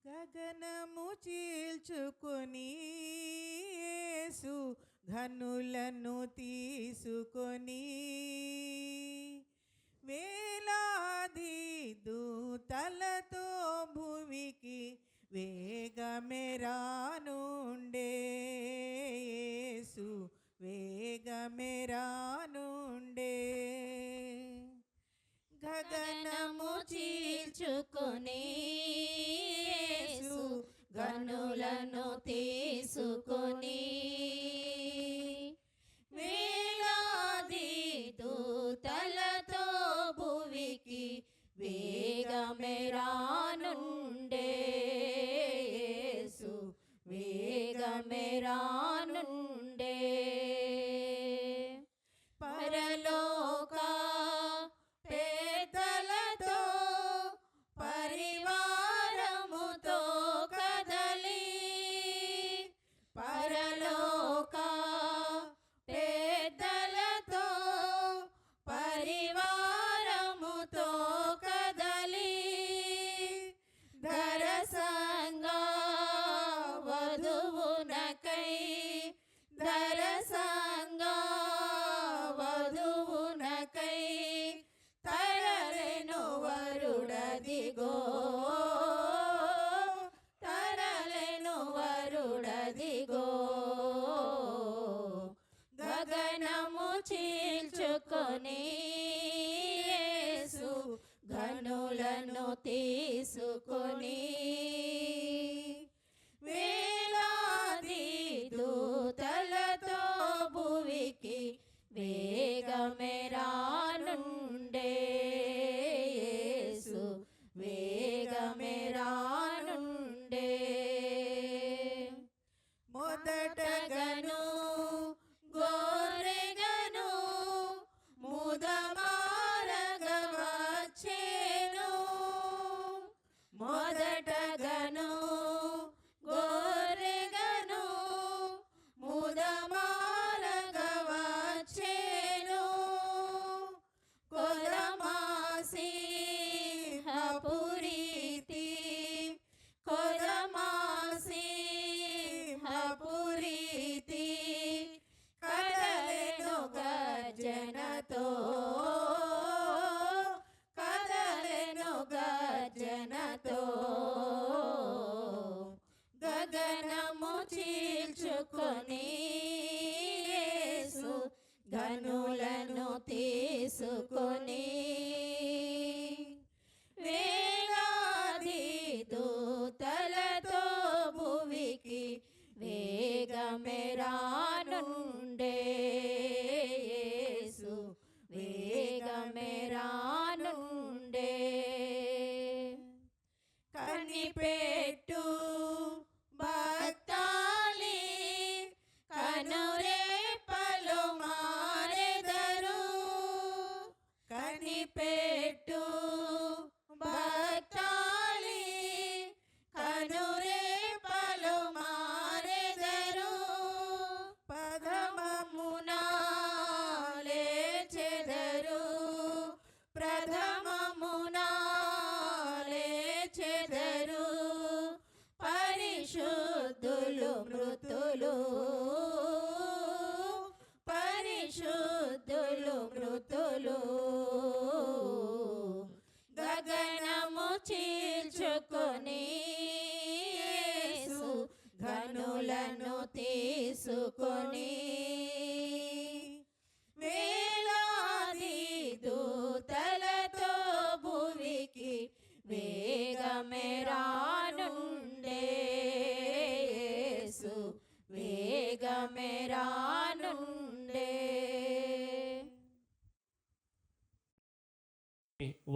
గగనము చీల్చుకొని యేసు ఘనులను తీసుకొని వేలాది దూతలతో భూమికి వేగమెరానుండే యేసు వేగమెరానుండే. గగనము చీల్చుకొని యేసు ఘనులను తీసుకొని వేలాది దూతలతో భువికి వేగమెరానుండే యేసు వేగమెరానుండే. పరలోక పేదలతో పరివారముతో కదలి పరలోక పేదలతో పరివారముతో కదలి దరసంగా వధువునకై దరసంగా వధువునకై తరలెను వరుడదిగో తరలెను వరుడదిగో. గగనము చీల్చుకొని యేసు ఘనులను తీసుకొని వేలాది దూతలతో భువికి వేగమెరానుండే యేసు వేగమెరానుండే. మొదటగను గోరెగను ముదమారగవచ్చేను మొదటగను గోరెగను ముదమారగవచ్చేను కొదమాసి హపురీతి కొదమాసి హపురీతి కదలెను గర్జనతో కదలెను గర్జనతో. గగనము చీల్చుకొని యేసు ఘనులను తీసుకొని వేలాది దూతలతో భువికి వేగమెరానుండే యేసు వేగమెరానుండే. కనిపెట్టు భక్తాలి కనురేపలు మారెదరు కనిపెట్టు భక్తాలి కనురేపలు మారెదరు ప్రథమమున లేచెదరు ప్రథమమున లేచెదరు పరిశుద్ధులు మృతులు పరిశుద్ధులు మృతులు. గగనము చీల్చుకొని యేసు ఘనులను తీసుకొని వేలాది దూతలతో భువికి వేగమెరానుండే యేసు వేగమెరానుండే.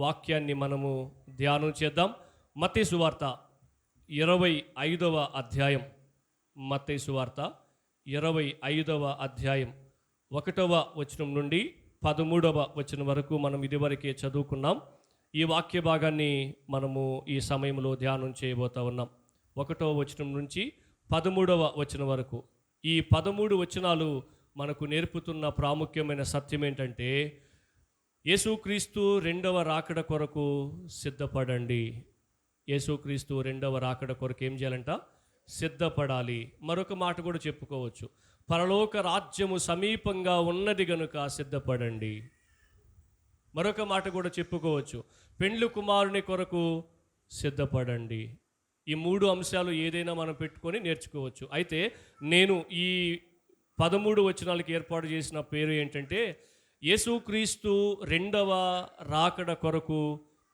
వాక్యాన్ని మనము ధ్యానం చేద్దాం. మత్తయి సువార్త 25వ అధ్యాయం మత్తయి సువార్త 25వ అధ్యాయం 1వ వచనం నుండి 13వ వచనం వరకు మనం ఇదివరకే చదువుకున్నాం. ఈ వాక్య భాగాన్ని మనము ఈ సమయంలో ధ్యానం చేయబోతా ఉన్నాం. 1వ వచనం నుంచి 13వ వచనం వరకు. ఈ 13 వచనాలు మనకు నేర్పుతున్న ప్రాముఖ్యమైన సత్యం ఏంటంటే యేసుక్రీస్తు రెండవ రాకడ కొరకు సిద్ధపడండి. యేసుక్రీస్తు రెండవ రాకడ కొరకు ఏం చేయాలంట? సిద్ధపడాలి. మరొక మాట కూడా చెప్పుకోవచ్చు, పరలోక రాజ్యము సమీపంగా ఉన్నది గనుక సిద్ధపడండి. మరొక మాట కూడా చెప్పుకోవచ్చు, పెండ్లి కుమారుని కొరకు సిద్ధపడండి. ఈ 3 అంశాలు ఏదైనా మనం పెట్టుకొని నేర్చుకోవచ్చు. అయితే నేను ఈ 13 వచనాలకి ఏర్పాటు చేసిన పేరు ఏంటంటే, యేసుక్రీస్తు రెండవ రాకడ కొరకు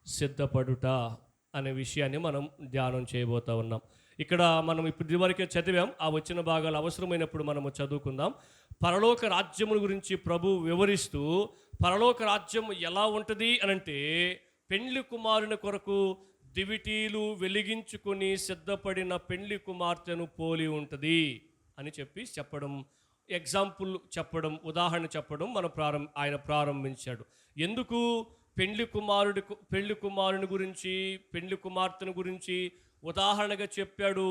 సిద్ధపడుట అనే విషయాన్ని మనం ధ్యానం చేయబోతా ఉన్నాం. ఇక్కడ మనం ఇప్పుడు ఇదివరకే చదివాం, ఆ వచ్చిన భాగాలు అవసరమైనప్పుడు మనము చదువుకుందాం. పరలోక రాజ్యము గురించి ప్రభు వివరిస్తూ, పరలోక రాజ్యం ఎలా ఉంటుంది అనంటే, పెండ్లి కుమారుని కొరకు దివిటీలు వెలిగించుకొని సిద్ధపడిన పెండ్లి కుమార్తెను పోలి ఉంటుంది అని చెప్పడం, ఎగ్జాంపుల్ చెప్పడం, ఉదాహరణ చెప్పడం ఆయన ప్రారంభించాడు. ఎందుకు పెండ్లి కుమారుని గురించి, పెండ్లి కుమార్తెను గురించి ఉదాహరణగా చెప్పాడు,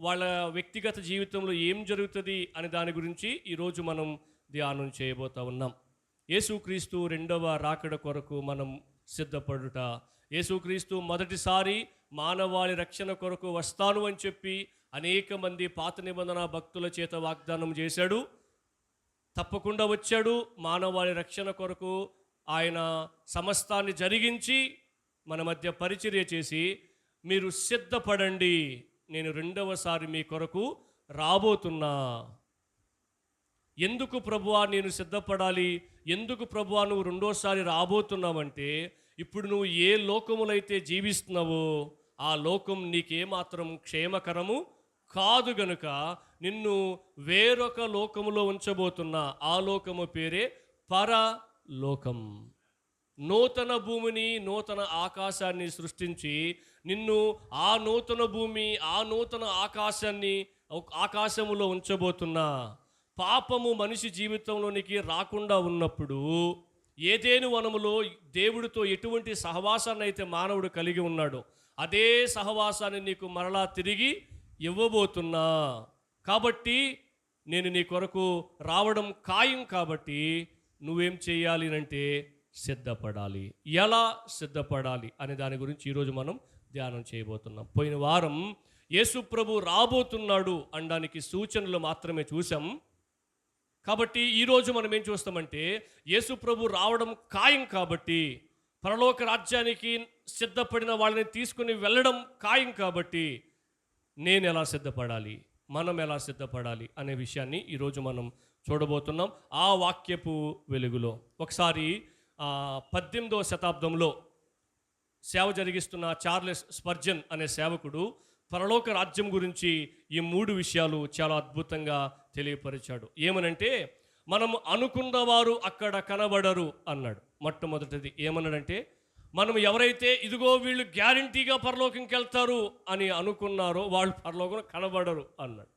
వాళ్ళ వ్యక్తిగత జీవితంలో ఏం జరుగుతుంది అనే దాని గురించి ఈరోజు మనం ధ్యానం చేయబోతా ఉన్నాం. యేసుక్రీస్తు రెండవ రాకడ కొరకు మనం సిద్ధపడుట. యేసుక్రీస్తు మొదటిసారి మానవాళి రక్షణ కొరకు వస్తాను అని చెప్పి అనేక మంది పాత నిబంధన భక్తుల చేత వాగ్దానం చేశాడు. తప్పకుండా వచ్చాడు. మానవాళి రక్షణ కొరకు ఆయన సమస్తాన్ని జరిగించి మన మధ్య పరిచర్య చేసి, మీరు సిద్ధపడండి, నేను రెండవసారి మీ కొరకు రాబోతున్నా. ఎందుకు ప్రభువా నేను సిద్ధపడాలి? ఎందుకు ప్రభువా నువ్వు రెండోసారి రాబోతున్నావంటే, ఇప్పుడు నువ్వు ఏ లోకములైతే జీవిస్తున్నావో ఆ లోకం నీకేమాత్రం క్షేమకరము కాదు గనుక నిన్ను వేరొక లోకములో ఉంచబోతున్నా. ఆ లోకము పేరే పరలోకం. నూతన భూమిని, నూతన ఆకాశాన్ని సృష్టించి నిన్ను ఆ నూతన భూమి, ఆ నూతన ఆకాశములో ఉంచబోతున్నా. పాపము మనిషి జీవితంలోనికి రాకుండా ఉన్నప్పుడు ఏదేను వనములో దేవుడితో ఎటువంటి సహవాసాన్ని అయితే మానవుడు కలిగి ఉన్నాడో అదే సహవాసాన్ని నీకు మరలా తిరిగి ఇవ్వబోతున్నా. కాబట్టి నేను నీ కొరకు రావడం ఖాయం. కాబట్టి నువ్వేం చేయాలి అంటే సిద్ధపడాలి. ఎలా సిద్ధపడాలి అనే దాని గురించి ఈరోజు మనం ధ్యానం చేయబోతున్నాం. పోయిన వారం యేసు ప్రభు రాబోతున్నాడు అనడానికి సూచనలు మాత్రమే చూసాం. కాబట్టి ఈరోజు మనం ఏం చూస్తామంటే, యేసు ప్రభు రావడం ఖాయం కాబట్టి, పరలోక రాజ్యానికి సిద్ధపడిన వాళ్ళని తీసుకుని వెళ్ళడం ఖాయం కాబట్టి, నేను ఎలా సిద్ధపడాలి, మనం ఎలా సిద్ధపడాలి అనే విషయాన్ని ఈరోజు మనం చూడబోతున్నాం ఆ వాక్యపు వెలుగులో. ఒకసారి 18వ శతాబ్దంలో సేవ జరిగిస్తున్న చార్లెస్ స్పర్జన్ అనే సేవకుడు పరలోక రాజ్యం గురించి ఈ 3 విషయాలు చాలా అద్భుతంగా తెలియపరిచాడు. ఏమనంటే, మనం అనుకున్నవారు అక్కడ కనబడరు అన్నాడు. మొట్టమొదటిది ఏమన్నాడంటే, మనం ఎవరైతే ఇదిగో వీళ్ళు గ్యారంటీగా పరలోకంకి వెళ్తారు అని అనుకున్నారో వాళ్ళు పరలోకం కనబడరు అన్నాడు.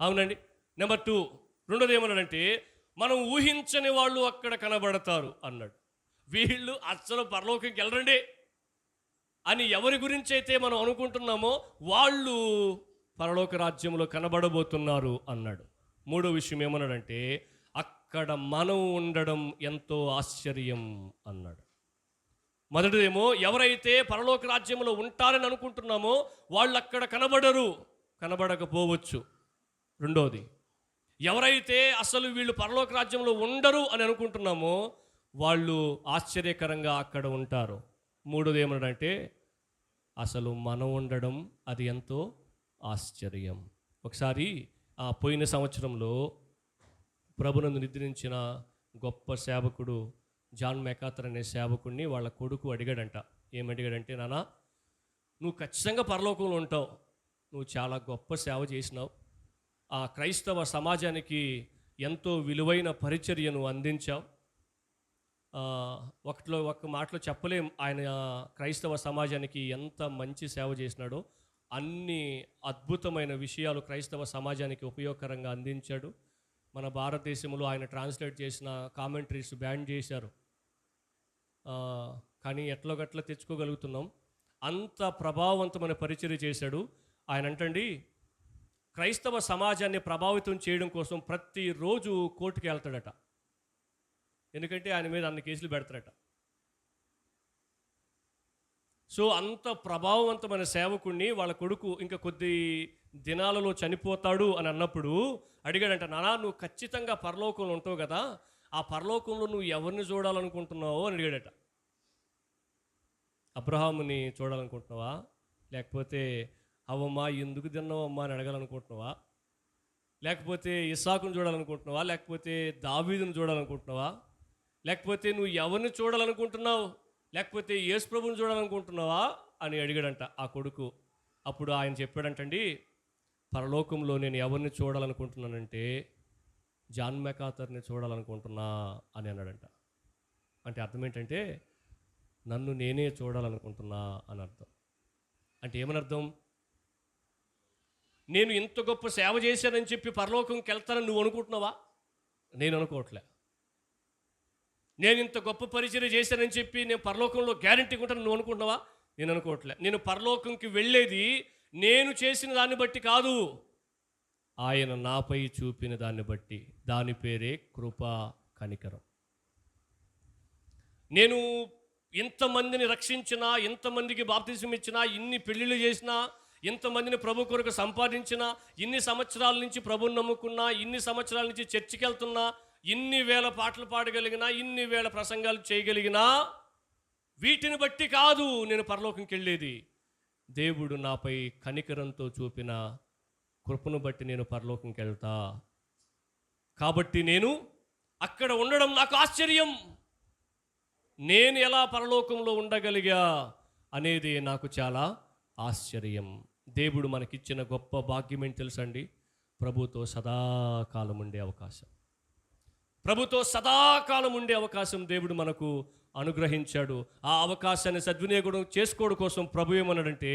అవునండి. నెంబర్ 2, రెండోది ఏమన్నాడంటే, మనం ఊహించని వాళ్ళు అక్కడ కనబడతారు అన్నాడు. వీళ్ళు అస్సలు పరలోకంకి వెళ్ళరండి అని ఎవరి గురించి అయితే మనం అనుకుంటున్నామో వాళ్ళు పరలోక రాజ్యంలో కనబడబోతున్నారు అన్నాడు. మూడో విషయం ఏమన్నాడంటే, అక్కడ మనం ఉండడం ఎంతో ఆశ్చర్యం అన్నాడు. మొదటిదేమో ఎవరైతే పరలోక రాజ్యంలో ఉంటారని అనుకుంటున్నామో వాళ్ళు అక్కడ కనబడకపోవచ్చు. రెండోది, ఎవరైతే అసలు వీళ్ళు పరలోక రాజ్యంలో ఉండరు అని అనుకుంటున్నామో వాళ్ళు ఆశ్చర్యకరంగా అక్కడ ఉంటారు. మూడోది ఏమన్నాడంటే, అసలు మనం ఉండడం అది ఎంతో ఆశ్చర్యం. ఒకసారి పోయిన సంవత్సరంలో ప్రభునందు నిద్రించిన గొప్ప సేవకుడు జాన్ మెకాథర్ అనే సేవకుడిని వాళ్ళ కొడుకు అడిగాడంట. ఏమడిగాడంటే, నాన్న, నువ్వు ఖచ్చితంగా పరలోకంలో ఉంటావు, నువ్వు చాలా గొప్ప సేవ చేసినావు, ఆ క్రైస్తవ సమాజానికి ఎంతో విలువైన పరిచర్యను అందించావు, ఒక్క మాటలో చెప్పలేం ఆయన క్రైస్తవ సమాజానికి ఎంత మంచి సేవ చేసినాడో. అన్ని అద్భుతమైన విషయాలు క్రైస్తవ సమాజానికి ఉపయోగకరంగా అందించాడు. మన భారతదేశంలో ఆయన ట్రాన్స్లేట్ చేసిన కామెంటరీస్ బ్యాన్ చేశారు, కానీ ఎట్లోగట్లా తెచ్చుకోగలుగుతున్నాం. అంత ప్రభావవంతమైన పరిచర్య చేశాడు ఆయన. అంటండి, క్రైస్తవ సమాజాన్ని ప్రభావితం చేయడం కోసం ప్రతిరోజు కోర్టుకి వెళ్తాడట. ఎందుకంటే ఆయన మీద అన్ని కేసులు పెడతారట. సో అంత ప్రభావవంతమైన సేవకుణ్ణి వాళ్ళ కొడుకు ఇంకా కొద్ది దినాలలో చనిపోతాడు అని అన్నప్పుడు అడిగాడంట, నానా నువ్వు ఖచ్చితంగా పరలోకంలో ఉంటావు కదా, ఆ పరలోకంలో నువ్వు ఎవరిని చూడాలనుకుంటున్నావో అని అడిగాడట. అబ్రహాముని చూడాలనుకుంటున్నావా, లేకపోతే అవ్వమ్మా ఎందుకు తిన్నావమ్మా అని అడగాలనుకుంటున్నావా, లేకపోతే ఇస్సాకును చూడాలనుకుంటున్నావా, లేకపోతే దావీదును చూడాలనుకుంటున్నావా, లేకపోతే నువ్వు ఎవరిని చూడాలనుకుంటున్నావు, లేకపోతే యేసు ప్రభువుని చూడాలనుకుంటున్నావా అని అడిగాడంట ఆ కొడుకు. అప్పుడు ఆయన చెప్పాడంటండి, పరలోకంలో నేను ఎవరిని చూడాలనుకుంటున్నానంటే జాన్ మెకాథర్ని చూడాలనుకుంటున్నా అని అన్నాడంట. అంటే అర్థం ఏంటంటే నన్ను నేనే చూడాలనుకుంటున్నా అని అర్థం. అంటే ఏమని అర్థం? నేను ఇంత గొప్ప సేవ చేశానని చెప్పి పరలోకంకి వెళ్తానని నువ్వు అనుకుంటున్నావా? నేను అనుకోవట్లే. నేను ఇంత గొప్ప పరిచయం చేశానని చెప్పి నేను పరలోకంలో గ్యారంటీ ఉంటాను నువ్వు అనుకుంటున్నావా? నేను అనుకోవట్లే. నేను పరలోకంకి వెళ్ళేది నేను చేసిన దాన్ని బట్టి కాదు, ఆయన నాపై చూపిన దాన్ని బట్టి. దాని పేరే కృపా కనికరం. నేను ఇంతమందిని రక్షించినా, ఇంతమందికి బాప్తిజం ఇచ్చినా, ఇన్ని పెళ్ళిళ్ళు చేసినా, ఇంతమందిని ప్రభు కొరకు సంపాదించినా, ఇన్ని సంవత్సరాల నుంచి ప్రభుని నమ్ముకున్నా, ఇన్ని సంవత్సరాల నుంచి చర్చికి వెళ్తున్నా, ఇన్ని వేల పాటలు పాడగలిగినా, ఇన్ని వేల ప్రసంగాలు చేయగలిగినా, వీటిని బట్టి కాదు నేను పరలోకంకి వెళ్ళేది. దేవుడు నాపై కనికరంతో చూపిన కృపను బట్టి నేను పరలోకంకి వెళ్తా. కాబట్టి నేను అక్కడ ఉండడం నాకు ఆశ్చర్యం. నేను ఎలా పరలోకంలో ఉండగలిగా అనేది నాకు చాలా ఆశ్చర్యం. దేవుడు మనకిచ్చిన గొప్ప భాగ్యం ఏంటి తెలుసండి? ప్రభుతో సదాకాలం ఉండే అవకాశం. ప్రభుతో సదాకాలం ఉండే అవకాశం దేవుడు మనకు అనుగ్రహించాడు. ఆ అవకాశాన్ని సద్వినియోగం చేసుకోవడం కోసం ప్రభు ఏమన్నాడంటే,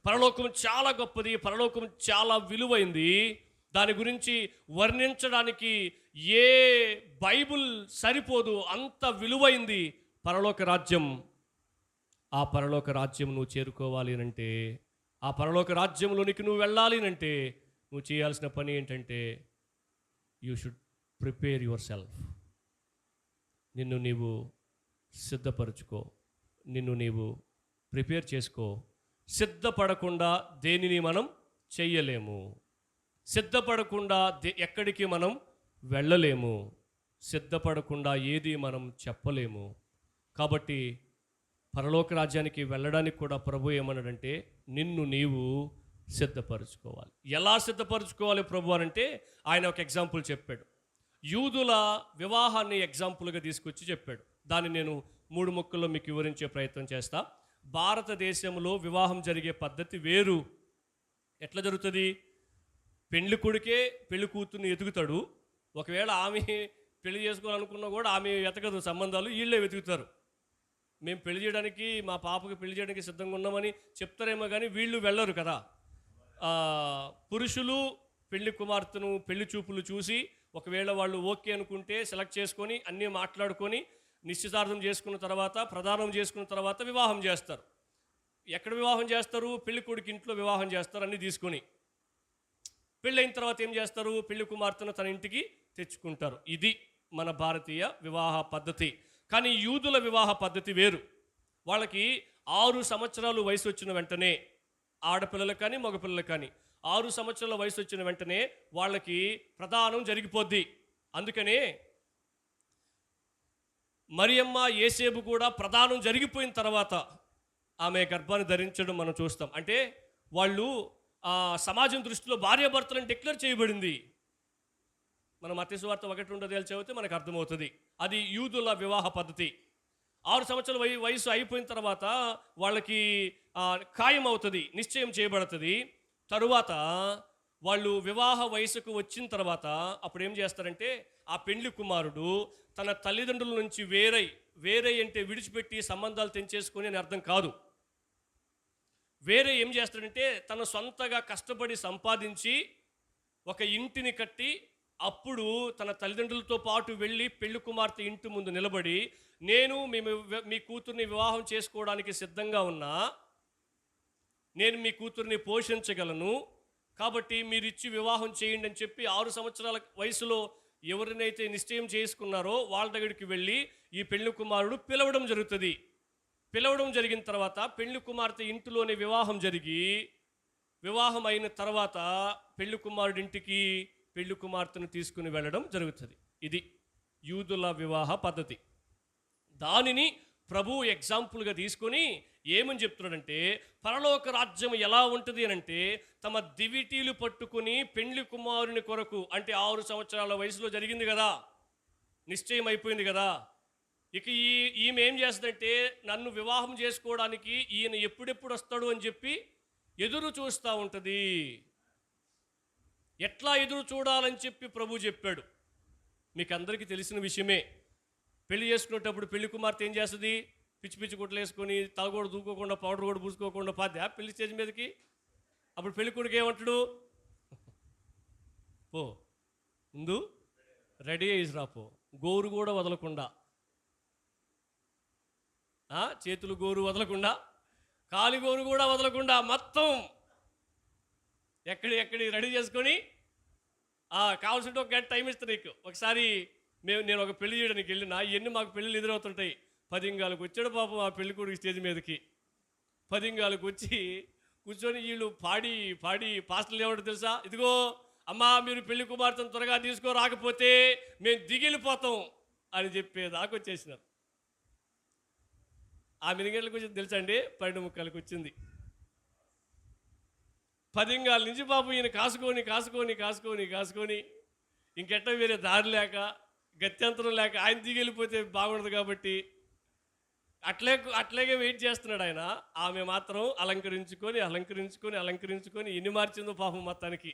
పరలోకం చాలా గొప్పది, పరలోకం చాలా విలువైంది, దాని గురించి వర్ణించడానికి ఏ బైబుల్ సరిపోదు, అంత విలువైంది పరలోక రాజ్యం. ఆ పరలోక రాజ్యం నువ్వు చేరుకోవాలి అంటే, ఆ పరలోక రాజ్యంలోనికి నువ్వు వెళ్ళాలి అంటే నువ్వు చేయాల్సిన పని ఏంటంటే, you should prepare your self. నిన్ను నీవు సిద్ధపరచుకో, నిన్ను నీవు ప్రిపేర్ చేసుకో. సిద్ధపడకుండా దేనిని మనం చెయ్యలేము, సిద్ధపడకుండా ఎక్కడికి మనం వెళ్ళలేము, సిద్ధపడకుండా ఏది మనం చెప్పలేము. కాబట్టి పరలోక రాజ్యానికి వెళ్ళడానికి కూడా ప్రభు ఏమన్నాడంటే, నిన్ను నీవు సిద్ధపరచుకోవాలి. ఎలా సిద్ధపరచుకోవాలి ప్రభు అంటే ఆయన ఒక ఎగ్జాంపుల్ చెప్పాడు. యూదుల వివాహాన్ని ఎగ్జాంపుల్గా తీసుకొచ్చి చెప్పాడు. దాన్ని నేను 3 ముక్కల్లో మీకు వివరించే ప్రయత్నం చేస్తా. భారతదేశంలో వివాహం జరిగే పద్ధతి వేరు. ఎట్లా జరుగుతుంది? పెళ్లి కొడుకే పెళ్లి కూతుర్ని ఎదుగుతాడు. ఒకవేళ ఆమె పెళ్లి చేసుకోవాలనుకున్నా కూడా ఆమె వెతకదు సంబంధాలు, వీళ్ళే వెతుకుతారు. మేము పెళ్లి చేయడానికి, మా పాపకి పెళ్లి చేయడానికి సిద్ధంగా ఉన్నామని చెప్తారేమో కానీ వీళ్ళు వెళ్ళరు కదా. పురుషులు పెళ్లి కుమార్తెను పెళ్లి చూపులు చూసి ఒకవేళ వాళ్ళు ఓకే అనుకుంటే సెలెక్ట్ చేసుకొని అన్నీ మాట్లాడుకొని నిశ్చితార్థం చేసుకున్న తర్వాత, ప్రదానం చేసుకున్న తర్వాత వివాహం చేస్తారు. ఎక్కడ వివాహం చేస్తారు? పెళ్లి కొడుకు ఇంట్లో వివాహం చేస్తారు అన్నీ తీసుకొని. పెళ్ళైన తర్వాత ఏం చేస్తారు? పెళ్లి కుమార్తెను తన ఇంటికి తెచ్చుకుంటారు. ఇది మన భారతీయ వివాహ పద్ధతి. కానీ యూదుల వివాహ పద్ధతి వేరు. వాళ్ళకి 6 సంవత్సరాలు వయసు వచ్చిన వెంటనే, ఆడపిల్లలకు కానీ మగపిల్లలకు కానీ 6 సంవత్సరాల వయసు వచ్చిన వెంటనే వాళ్ళకి ప్రదానం జరిగిపోద్ది. అందుకనే మరియమ్మ యేసేపు కూడా ప్రదానం జరిగిపోయిన తర్వాత ఆమె గర్భాన్ని ధరించడం మనం చూస్తాం. అంటే వాళ్ళు సమాజం దృష్టిలో భార్యాభర్తలను డిక్లేర్ చేయబడింది. మనం మత్తయి సువార్త 1:2 చదివితే మనకు అర్థమవుతుంది. అది యూదుల వివాహ పద్ధతి. 6 సంవత్సరాల వయసు అయిపోయిన తర్వాత వాళ్ళకి ఖాయం అవుతుంది, నిశ్చయం చేయబడుతుంది. తరువాత వాళ్ళు వివాహ వయసుకు వచ్చిన తర్వాత అప్పుడు ఏం చేస్తారంటే, ఆ పెండ్లి కుమారుడు తన తల్లిదండ్రుల నుంచి వేరే అంటే విడిచిపెట్టి సంబంధాలు తెంచేసుకొని అని అర్థం కాదు. వేరే ఏం చేస్తాడంటే, తన సొంతగా కష్టపడి సంపాదించి ఒక ఇంటిని కట్టి అప్పుడు తన తల్లిదండ్రులతో పాటు వెళ్ళి పెళ్లి కుమార్తె ఇంటి ముందు నిలబడి, నేను మీ కూతుర్ని వివాహం చేసుకోవడానికి సిద్ధంగా ఉన్నా, నేను మీ కూతుర్ని పోషించగలను, కాబట్టి మీరు ఇచ్చి వివాహం చేయండి అని చెప్పి 6 సంవత్సరాల వయసులో ఎవరినైతే నిశ్చయం చేసుకున్నారో వాళ్ళ దగ్గరికి వెళ్ళి ఈ పెళ్లి కుమారుడు పిలవడం జరుగుతుంది. పిలవడం జరిగిన తర్వాత పెళ్లి కుమార్తె ఇంటిలోనే వివాహం జరిగి, వివాహం అయిన తర్వాత పెళ్లి కుమారుడి ఇంటికి పెళ్లి కుమార్తెను తీసుకుని వెళ్ళడం జరుగుతుంది. ఇది యూదుల వివాహ పద్ధతి. దానిని ప్రభు ఎగ్జాంపుల్గా తీసుకొని ఏమని చెప్తున్నాడంటే, పరలోక రాజ్యం ఎలా ఉంటుంది అని అంటే, తమ దివిటీలు పట్టుకుని పెళ్లి కుమారుని కొరకు, అంటే 6 సంవత్సరాల వయసులో జరిగింది కదా, నిశ్చయం అయిపోయింది కదా, ఇక ఈమె ఏం చేస్తుందంటే, నన్ను వివాహం చేసుకోవడానికి ఈయన ఎప్పుడెప్పుడు వస్తాడు అని చెప్పి ఎదురు చూస్తూ ఉంటుంది. ఎట్లా ఎదురు చూడాలని చెప్పి ప్రభు చెప్పాడు. మీకు అందరికీ తెలిసిన విషయమే. పెళ్లి చేసుకునేటప్పుడు పెళ్లి కుమార్తె ఏం చేస్తుంది? పిచ్చి పిచ్చి గుట్టలు వేసుకొని, తల కూడా దూకోకుండా, పౌడర్ కూడా పూసుకోకుండా పాద్యా పెళ్లి స్టేజ్ మీదకి. అప్పుడు పెళ్లి కొడుకు ఏమంటాడు? పో ముందు రెడీ అయ్యి రాపో, గోరు కూడా వదలకుండా, చేతులు గోరు వదలకుండా, కాలి గోరు కూడా వదలకుండా మొత్తం ఎక్కడి రెడీ చేసుకొని, కావాల్సింటే ఒక గంట టైం ఇస్తాను నీకు. ఒకసారి నేను ఒక పెళ్లి చేయడానికి వెళ్ళినా, ఇవన్నీ మాకు పెళ్ళిళ్ళు ఎదురవుతుంటాయి. 10 వచ్చాడు పాపం ఆ పెళ్లి కొడుకు స్టేజ్ మీదకి. 10 వచ్చి కూర్చొని వీళ్ళు పాడి పాస్టర్లు ఏమంటారు తెలుసా? ఇదిగో అమ్మా, మీరు పెళ్లి కుమార్తెను త్వరగా రాకపోతే మేము దిగిలిపోతాం అని చెప్పేదాకా వచ్చేసినారు. ఆ మినిగంటలకు వచ్చింది తెలుసా అండి? 12:45 వచ్చింది. 10 నుంచి పాపం ఈయన కాసుకొని ఇంకెట్ట వేరే దారి లేక, గత్యంతరం లేక, ఆయన దిగిలిపోతే బాగుండదు కాబట్టి అట్లాగే వెయిట్ చేస్తున్నాడు ఆయన. ఆమె మాత్రం అలంకరించుకొని ఎన్ని మార్చిందో పాపం మొత్తానికి,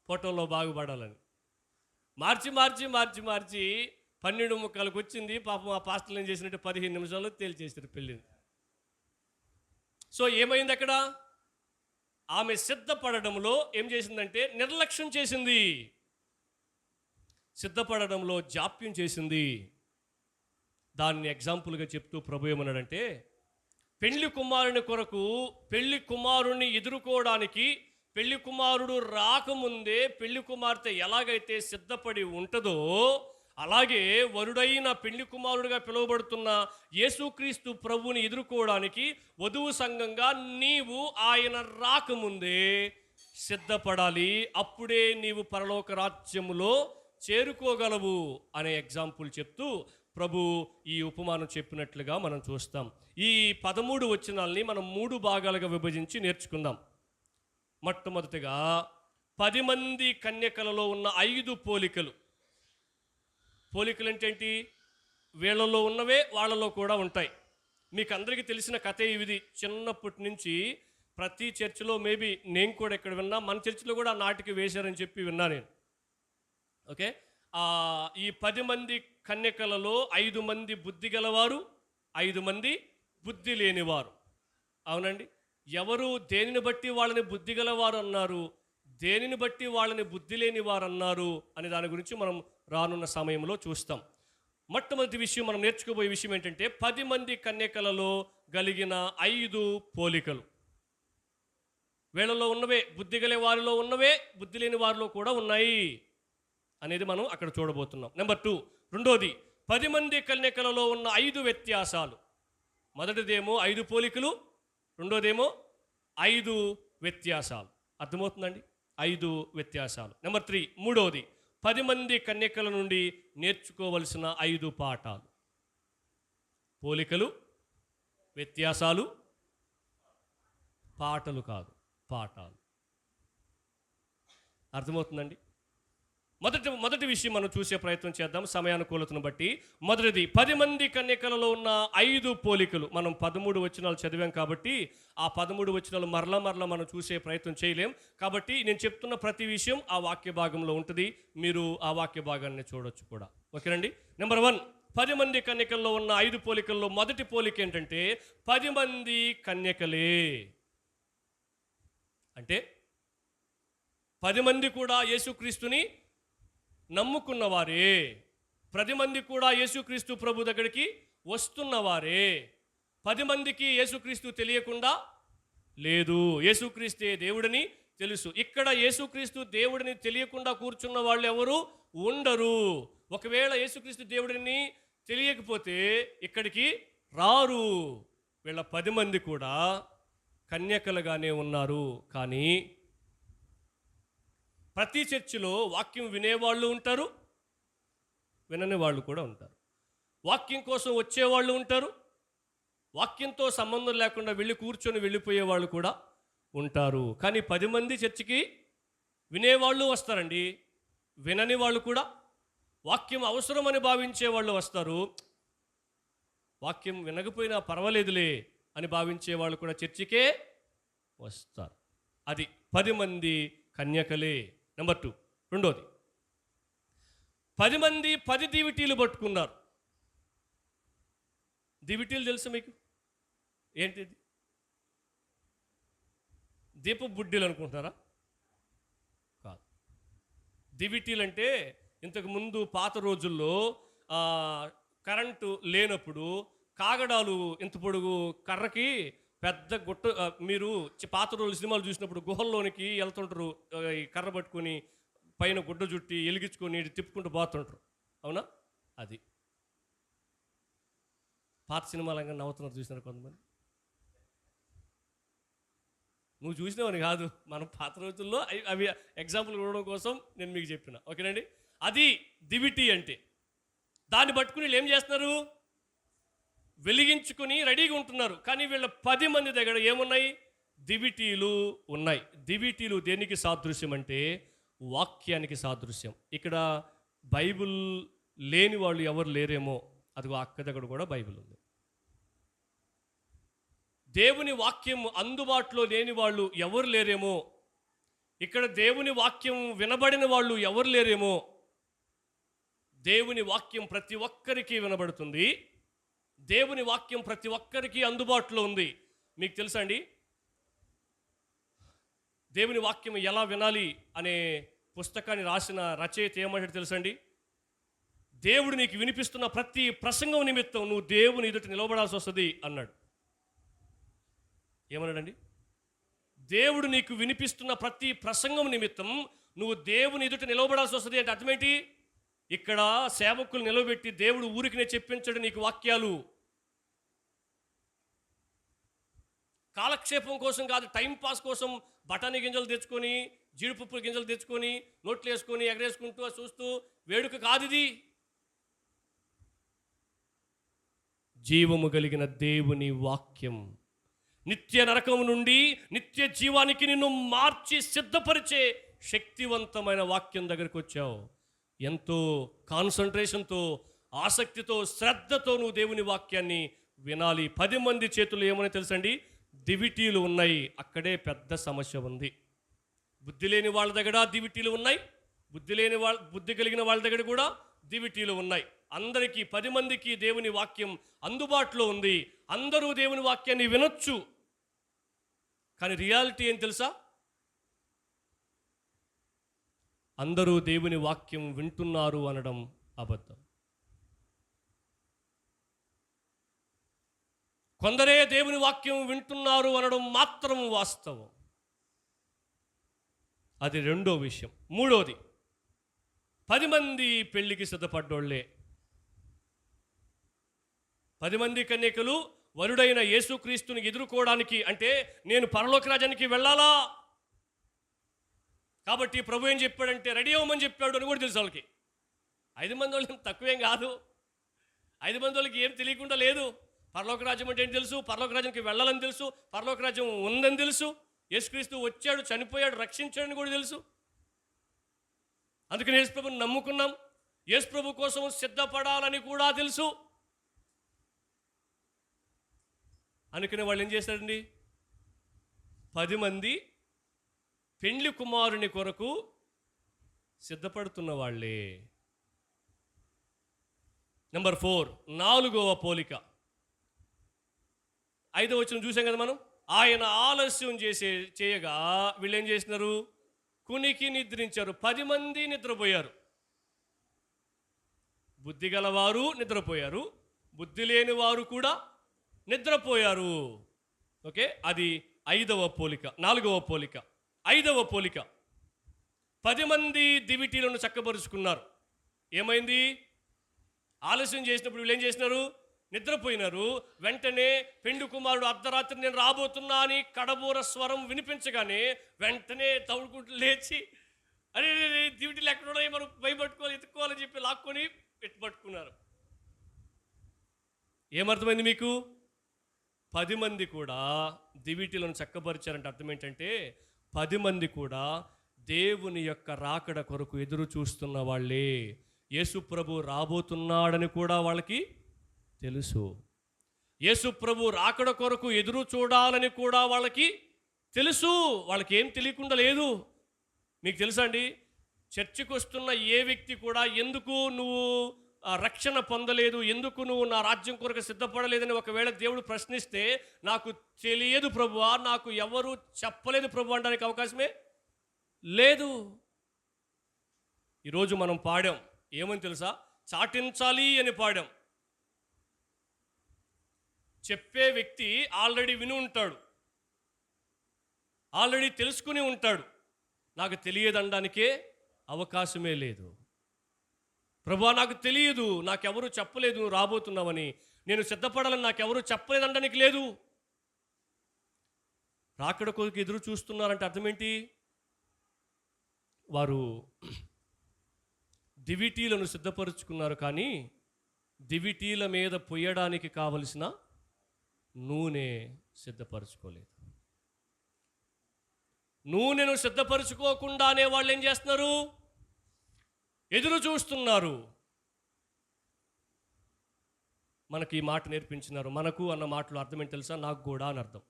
ఫోటోలో బాగుపడాలని మార్చి 12:45 వచ్చింది. పాపం ఆ పాస్టర్లు ఏం చేసినట్టు 15 నిమిషాల్లో తేల్చేసారు పెళ్ళిని. సో ఏమైంది అక్కడ? ఆమె సిద్ధపడడంలో ఏం చేసిందంటే నిర్లక్ష్యం చేసింది, సిద్ధపడడంలో జాప్యం చేసింది. దాన్ని ఎగ్జాంపుల్గా చెప్తూ ప్రభు ఏమన్నాడంటే, పెళ్లి కుమారుని కొరకు పెళ్లి కుమారుని ఎదుర్కోవడానికి పెళ్లి కుమారుడు రాకముందే పెళ్లి కుమార్తె ఎలాగైతే సిద్ధపడి ఉంటుందో, అలాగే వరుడైన పెళ్లి కుమారుడిగా పిలువబడుతున్న యేసుక్రీస్తు ప్రభువుని ఎదుర్కోవడానికి వధువు సంఘంగా నీవు ఆయన రాకముందే సిద్ధపడాలి. అప్పుడే నీవు పరలోక రాజ్యములో చేరుకోగలవు అనే ఎగ్జాంపుల్ చెప్తూ ప్రభు ఈ ఉపమానం చెప్పినట్లుగా మనం చూస్తాం. ఈ 13 వచనాల్ని మనం 3 భాగాలుగా విభజించి నేర్చుకుందాం. మొట్టమొదటిగా 10 మంది కన్యకలలో ఉన్న 5 పోలికలు. పోలికలు అంటే ఏంటి? వీళ్ళలో ఉన్నవే వాళ్ళలో కూడా ఉంటాయి. మీకు అందరికీ తెలిసిన కథే ఇది. చిన్నప్పటి నుంచి ప్రతి చర్చిలో, మేబీ నేను కూడా ఎక్కడ విన్నా, మన చర్చిలో కూడా నాటికి వేశారని చెప్పి విన్నా నేను. ఓకే, ఈ 10 మంది కన్యకలలో 5 మంది బుద్ధి గలవారు, 5 మంది బుద్ధి లేనివారు. అవునండి, ఎవరు దేనిని బట్టి వాళ్ళని బుద్ధి గలవారు అన్నారు, దేనిని బట్టి వాళ్ళని బుద్ధి లేని వారు అన్నారు అనే దాని గురించి మనం రానున్న సమయంలో చూస్తాం. మొట్టమొదటి విషయం మనం నేర్చుకోబోయే విషయం ఏంటంటే, 10 మంది కన్యకలలో కలిగిన 5 పోలికలు. వీళ్ళలో ఉన్నవే, బుద్ధి గల వారిలో ఉన్నవే బుద్ధి లేని వారిలో కూడా ఉన్నాయి అనేది మనం అక్కడ చూడబోతున్నాం. నెంబర్ 2, రెండోది 10 మంది కన్యకలలో ఉన్న 5 వ్యత్యాసాలు. మొదటిదేమో 5 పోలికలు, రెండోదేమో 5 వ్యత్యాసాలు. అర్థమవుతుందండి? 5 వ్యత్యాసాలు. నెంబర్ 3, మూడోది 10 మంది కన్యకల నుండి నేర్చుకోవలసిన 5 పాఠాలు. పోలికలు, వ్యత్యాసాలు, పాటలు కాదు, పాఠాలు. అర్థమవుతుందండి? మొదటి విషయం మనం చూసే ప్రయత్నం చేద్దాం సమయానుకూలతను బట్టి. మొదటిది 10 మంది కన్యకలలో ఉన్న 5 పోలికలు. మనం 13 వచనాలు చదివాం కాబట్టి ఆ 13 వచనాలు మరలా మనం చూసే ప్రయత్నం చేయలేం. కాబట్టి నేను చెప్తున్న ప్రతి విషయం ఆ వాక్య భాగంలో ఉంటుంది. మీరు ఆ వాక్య భాగాన్ని చూడొచ్చు కూడా. ఓకేనండి? నెంబర్ 1, 10 మంది కన్యకల్లో ఉన్న 5 పోలికల్లో మొదటి పోలిక ఏంటంటే 10 మంది కన్యకలే. అంటే 10 మంది కూడా యేసుక్రీస్తుని నమ్ముకున్నవారే, 10 మంది కూడా యేసుక్రీస్తు ప్రభు దగ్గరికి వస్తున్నవారే. 10 మందికి యేసుక్రీస్తు తెలియకుండా లేదు, యేసుక్రీస్తే దేవుడని తెలుసు. ఇక్కడ యేసుక్రీస్తు దేవుడిని తెలియకుండా కూర్చున్న వాళ్ళు ఎవరు ఉండరు. ఒకవేళ యేసుక్రీస్తు దేవుడిని తెలియకపోతే ఇక్కడికి రారు. వీళ్ళ 10 మంది కూడా కన్యకలుగానే ఉన్నారు. కానీ ప్రతి చర్చిలో వాక్యం వినేవాళ్ళు ఉంటారు, వినని వాళ్ళు కూడా ఉంటారు. వాక్యం కోసం వచ్చేవాళ్ళు ఉంటారు, వాక్యంతో సంబంధం లేకుండా వెళ్ళి కూర్చొని వెళ్ళిపోయే వాళ్ళు కూడా ఉంటారు. కానీ 10 మంది చర్చికి వినేవాళ్ళు వస్తారండి, వినని వాళ్ళు కూడా, వాక్యం అవసరమని భావించే వాళ్ళు వస్తారు, వాక్యం వినకపోయినా పర్వాలేదులే అని భావించే వాళ్ళు కూడా చర్చికే వస్తారు. అది 10 మంది కన్యకలే. నెంబర్ 2, రెండోది, 10 మంది 10 దివిటీలు పట్టుకున్నారు. దివిటీలు తెలుసు మీకు? ఏంటిది? దీప బుడ్డీలు అనుకుంటున్నారా? కాదు. దివిటీలు అంటే ఇంతకుముందు పాత రోజుల్లో కరెంటు లేనప్పుడు కాగడాలు ఇంత పొడుగు కర్రకి పెద్ద గుట్ట, మీరు పాత రోజులు సినిమాలు చూసినప్పుడు గుహల్లోనికి వెళ్తుంటారు, ఈ కర్ర పట్టుకొని పైన గుడ్డ చుట్టి ఎలిగించుకొని తిప్పుకుంటూ పోతుంటారు, అవునా? అది పాత సినిమాలంగా నవ్వుతున్నారు, చూసినారు కొంతమంది. నువ్వు చూసినావని కాదు, మనం పాత రోజుల్లో అవి ఎగ్జాంపుల్ ఇవ్వడం కోసం నేను మీకు చెప్పిన, ఓకేనండి? అది దివిటి అంటే. దాన్ని పట్టుకుని వీళ్ళు ఏం చేస్తున్నారు? వెలిగించుకుని రెడీగా ఉంటున్నారు. కానీ వీళ్ళ 10 మంది దగ్గర ఏమున్నాయి? దివిటీలు ఉన్నాయి. దివిటీలు దేనికి సాదృశ్యం అంటే వాక్యానికి సాదృశ్యం. ఇక్కడ బైబిల్ లేని వాళ్ళు ఎవరు లేరేమో, అదిగో అక్క దగ్గర కూడా బైబిల్ ఉంది. దేవుని వాక్యం అందుబాటులో లేని వాళ్ళు ఎవరు లేరేమో, ఇక్కడ దేవుని వాక్యం వినబడిన వాళ్ళు ఎవరు లేరేమో. దేవుని వాక్యం ప్రతి ఒక్కరికి వినబడుతుంది, దేవుని వాక్యం ప్రతి ఒక్కరికి అందుబాటులో ఉంది. మీకు తెలుసా అండి, దేవుని వాక్యం ఎలా వినాలి అనే పుస్తకాన్ని రాసిన రచయిత ఏమంటాడు తెలుసండి? దేవుడు నీకు వినిపిస్తున్న ప్రతి ప్రసంగం నిమిత్తం నువ్వు దేవుని ఎదుట నిలబడాల్సి వస్తుంది అన్నాడు. ఏమన్నాడండి? దేవుడు నీకు వినిపిస్తున్న ప్రతి ప్రసంగం నిమిత్తం నువ్వు దేవుని ఎదుట నిలబడాల్సి వస్తుంది అంటే అర్థమేంటి? ఇక్కడ సేవకులు నిలబెట్టి దేవుడు ఊరికినే చెప్పించడు నీకు వాక్యాలు. కాలక్షేపం కోసం కాదు, టైం పాస్ కోసం బఠానీ గింజలు తెచ్చుకొని, జీడిపప్పు గింజలు తెచ్చుకొని నోట్లు వేసుకొని ఎగరేసుకుంటూ చూస్తూ వేడుక కాదు ఇది. జీవము కలిగిన దేవుని వాక్యం, నిత్య నరకం నుండి నిత్య జీవానికి నిన్ను మార్చి సిద్ధపరిచే శక్తివంతమైన వాక్యం దగ్గరికి వచ్చావు. ఎంతో కాన్సన్ట్రేషన్తో, ఆసక్తితో, శ్రద్ధతో నువ్వు దేవుని వాక్యాన్ని వినాలి. 10 మంది చేతులు ఏమని తెలుసండి? దివిటీలు ఉన్నాయి. అక్కడే పెద్ద సమస్య ఉంది. బుద్ధి లేని వాళ్ళ దగ్గర దివిటీలు ఉన్నాయి, బుద్ధి కలిగిన వాళ్ళ దగ్గర కూడా దివిటీలు ఉన్నాయి. అందరికీ 10 మందికి దేవుని వాక్యం అందుబాటులో ఉంది. అందరూ దేవుని వాక్యాన్ని వినొచ్చు. కానీ రియాలిటీ ఏం తెలుసా? అందరూ దేవుని వాక్యం వింటున్నారు అనడం అబద్ధం. కొందరే దేవుని వాక్యం వింటున్నారు అనడం మాత్రం వాస్తవం. అది రెండో విషయం. మూడోది, 10 మంది పెళ్లికి సిద్ధపడ్డోళ్లే. 10 మంది కన్యకలు వరుడైన యేసుక్రీస్తుని ఎదుర్కోవడానికి, అంటే నేను పరలోక రాజ్యానికి వెళ్ళాలా కాబట్టి ప్రభు ఏం చెప్పాడంటే రెడీ అవ్వమని చెప్పాడు అని కూడా తెలుసు వాళ్ళకి. 5 మంది వాళ్ళకి తక్కువేం కాదు. 5 మంది వాళ్ళకి ఏం తెలియకుండా లేదు. పరలోక రాజ్యం అంటే ఏంటి తెలుసు, పరలోక రాజ్యానికి వెళ్ళాలని తెలుసు, పరలోక రాజ్యం ఉందని తెలుసు, యేసుక్రీస్తు వచ్చాడు, చనిపోయాడు, రక్షించాడని కూడా తెలుసు. అందుకని యేసుప్రభుని నమ్ముకున్నాం. యేసుప్రభు కోసం సిద్ధపడాలని కూడా తెలుసు. అందుకని వాళ్ళు ఏం చేశారండి? 10 మంది పెండ్లి కుమారుని కొరకు సిద్ధపడుతున్న వాళ్ళే. నెంబర్ 4, 4వ పోలిక. 5వ వచనం చూసాం కదా మనం. ఆయన ఆలస్యం చేయగా వీళ్ళు ఏం చేసినారు? కునికి నిద్రించారు. 10 మంది నిద్రపోయారు. బుద్ధి గలవారు నిద్రపోయారు, బుద్ధి లేని వారు కూడా నిద్రపోయారు. ఓకే, అది 5వ పోలిక. 4వ పోలిక. 5వ పోలిక, 10 మంది దివిటీలను చక్కబరుచుకున్నారు. ఏమైంది? ఆలస్యం చేసినప్పుడు వీళ్ళు ఏం చేసినారు? నిద్రపోయినారు. వెంటనే పెండు కుమారుడు అర్ధరాత్రి నేను రాబోతున్నా అని కడబూర స్వరం వినిపించగానే వెంటనే తవుడుకుంటూ లేచి అరే డ్యూటీలు ఎక్కడ మనం భయపట్టుకోవాలి, ఎత్తుకోవాలని చెప్పి లాక్కొని పట్టుకున్నారు. ఏమర్థమైంది మీకు? 10 మంది కూడా దివిటీలను చక్కపరిచారంటే అర్థం ఏంటంటే 10 మంది కూడా దేవుని యొక్క రాకడ కొరకు ఎదురు చూస్తున్న వాళ్ళే. యేసు ప్రభు రాబోతున్నాడని కూడా వాళ్ళకి తెలుసు. యేసు ప్రభు రాకడ కొరకు ఎదురు చూడాలని కూడా వాళ్ళకి తెలుసు. వాళ్ళకి ఏం తెలియకుండా లేదు. మీకు తెలుసా అండి, చర్చికి వస్తున్న ఏ వ్యక్తి కూడా ఎందుకు నువ్వు రక్షణ పొందలేదు, ఎందుకు నువ్వు నా రాజ్యం కొరకు సిద్ధపడలేదని ఒకవేళ దేవుడు ప్రశ్నిస్తే నాకు తెలియదు ప్రభువా, నాకు ఎవరు చెప్పలేదు ప్రభు అనడానికి అవకాశమే లేదు. ఈరోజు మనం పాడాం, ఏమని తెలుసా? చాటించాలి అని పాడాం. చెప్పే వ్యక్తి ఆల్రెడీ విని ఉంటాడు, ఆల్రెడీ తెలుసుకుని ఉంటాడు. నాకు తెలియదనడానికే అవకాశమే లేదు. ప్రభువా నాకు తెలియదు, నాకెవరు చెప్పలేదు నువ్వు రాబోతున్నావని, నేను సిద్ధపడాలని నాకెవరు చెప్పలేదనడానికి లేదు. రాకడ కొరకు ఎదురు చూస్తున్నారంటే అర్థం ఏంటి? వారు దివిటీలను సిద్ధపరుచుకున్నారు, కానీ దివిటీల మీద పొయ్యడానికి కావలసిన నూనె సిద్ధపరచుకోలేదు. నూనెను సిద్ధపరచుకోకుండానే వాళ్ళు ఏం చేస్తున్నారు? ఎదురు చూస్తున్నారు. మనకి ఈ మాట నేర్పించినారు. మనకు అన్న మాటలు అర్థం ఏంటి తెలుసా? నాకు కూడా అని అర్థం.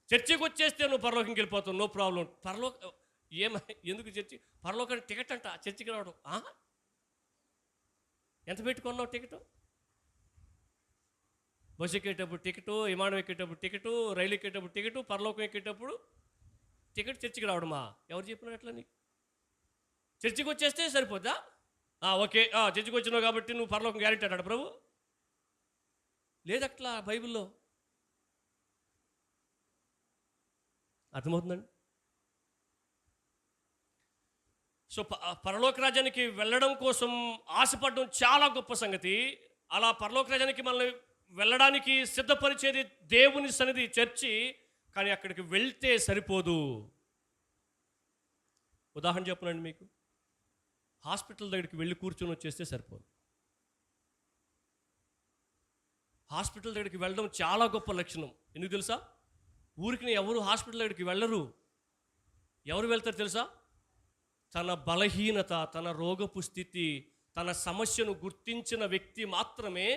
చర్చికి వచ్చేస్తే నువ్వు పరలోకంకి వెళ్ళిపోతావు, నో ప్రాబ్లం. ఎందుకు చర్చి? పరలోకానికి టికెట్ అంట చర్చికి రావడం. ఎంత పెట్టుకున్నావు టికెట్? బస్సు ఎక్కేటప్పుడు టికెటు, విమానం ఎక్కేటప్పుడు టికెటు, రైలు ఎక్కేటప్పుడు టికెటు, పరలోకం ఎక్కేటప్పుడు టికెట్, చర్చికి రావడమా? ఎవరు చెప్పినారు అట్లా నీకు? చర్చికి వచ్చేస్తే సరిపోద్దా? ఓకే, చర్చికి వచ్చినావు కాబట్టి నువ్వు పరలోకం గ్యారెంటీ అంటాడు ప్రభు. లేదట్లా బైబిల్లో. అర్థమవుతుందండి? సో పరలోక రాజ్యానికి వెళ్ళడం కోసం ఆశపడడం చాలా గొప్ప సంగతి. అలా పరలోక రాజ్యానికి మనల్ని వెళ్ళడానికి సిద్ధపరిచేది దేవుని సన్నిధి, చర్చి. కానీ అక్కడికి వెళ్తే సరిపోదు. ఉదాహరణ చెప్పనండి మీకు. హాస్పిటల్ దగ్గరికి వెళ్ళి కూర్చొని వచ్చేస్తే సరిపోదు. హాస్పిటల్ దగ్గరికి వెళ్ళడం చాలా గొప్ప లక్షణం. ఎందుకు తెలుసా? ఊరికి ఎవరు హాస్పిటల్ దగ్గరికి వెళ్ళరు. ఎవరు వెళ్తారు తెలుసా? తన బలహీనత, తన రోగపు స్థితి, తన సమస్యను గుర్తించిన వ్యక్తి మాత్రమే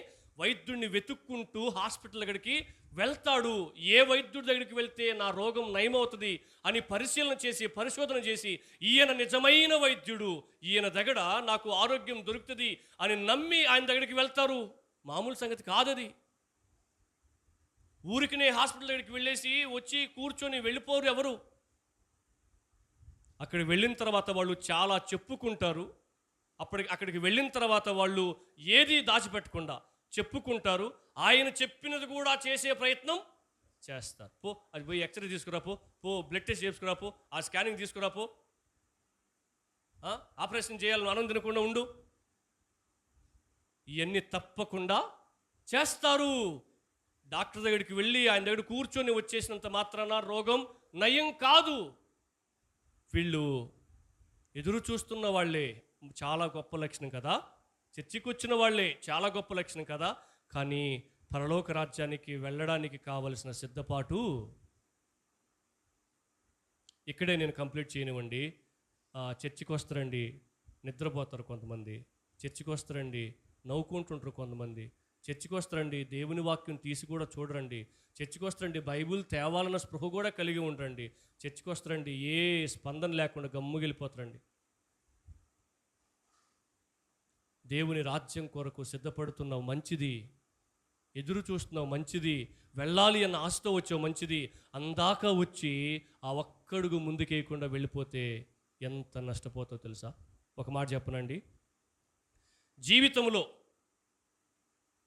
వైద్యుడిని వెతుక్కుంటూ హాస్పిటల్ దగ్గరికి వెళ్తాడు. ఏ వైద్యుడి దగ్గరికి వెళ్తే నా రోగం నయమవుతుంది అని పరిశీలన చేసి, పరిశోధన చేసి, ఈయన నిజమైన వైద్యుడు, ఈయన దగ్గర నాకు ఆరోగ్యం దొరుకుతుంది అని నమ్మి ఆయన దగ్గరికి వెళ్తారు. మామూలు సంగతి కాదది. ఊరికినే హాస్పిటల్ దగ్గరికి వెళ్ళేసి వచ్చి కూర్చొని వెళ్ళిపోరు ఎవరు. అక్కడికి వెళ్ళిన తర్వాత వాళ్ళు చాలా చెప్పుకుంటారు. అక్కడికి వెళ్ళిన తర్వాత వాళ్ళు ఏది దాచిపెట్టకుండా చెప్పుకుంటారు. ఆయన చెప్పినది కూడా చేసే ప్రయత్నం చేస్తారు. పో, అది పోయి ఎక్స్రే తీసుకురాపో, బ్లడ్ టెస్ట్ చేసుకురాపో, ఆ స్కానింగ్ తీసుకురాపో, ఆపరేషన్ చేయాలని అన్నం తినకుండా ఉండు, ఇవన్నీ తప్పకుండా చేస్తారు. డాక్టర్ దగ్గరికి వెళ్ళి ఆయన దగ్గర కూర్చొని వచ్చేసినంత మాత్రాన రోగం నయం కాదు. వీళ్ళు ఎదురు చూస్తున్న వాళ్ళే చాలా గొప్ప లక్షణం కదా. చర్చికి వచ్చిన వాళ్ళే చాలా గొప్ప లక్షణం కదా. కానీ పరలోక రాజ్యానికి వెళ్ళడానికి కావలసిన సిద్ధపాటు ఇక్కడే నేను కంప్లీట్ చేయనివ్వండి. చర్చికి వస్తారండి, నిద్రపోతారు కొంతమంది. చర్చికి వస్తారండి, నవ్వుకుంటుంటారు కొంతమంది. చర్చికి వస్తారండి, దేవుని వాక్యం తీసి కూడా చూడరండి. చర్చికి వస్తారండి, బైబిల్ తేవాలన్న స్పృహ కూడా కలిగి ఉండరండి. చర్చికి వస్తారండి, ఏ స్పందన లేకుండా గమ్ముగిలిపోతారండి. దేవుని రాజ్యం కొరకు సిద్ధపడుతున్నావు, మంచిది. ఎదురు చూస్తున్నావు, మంచిది. వెళ్ళాలి అన్న ఆశతో వచ్చావు, మంచిది. అందాక వచ్చి ఆ ఒక్కడుగు ముందుకేయకుండా వెళ్ళిపోతే ఎంత నష్టపోతావు తెలుసా? ఒక మాట చెప్పనండి, జీవితంలో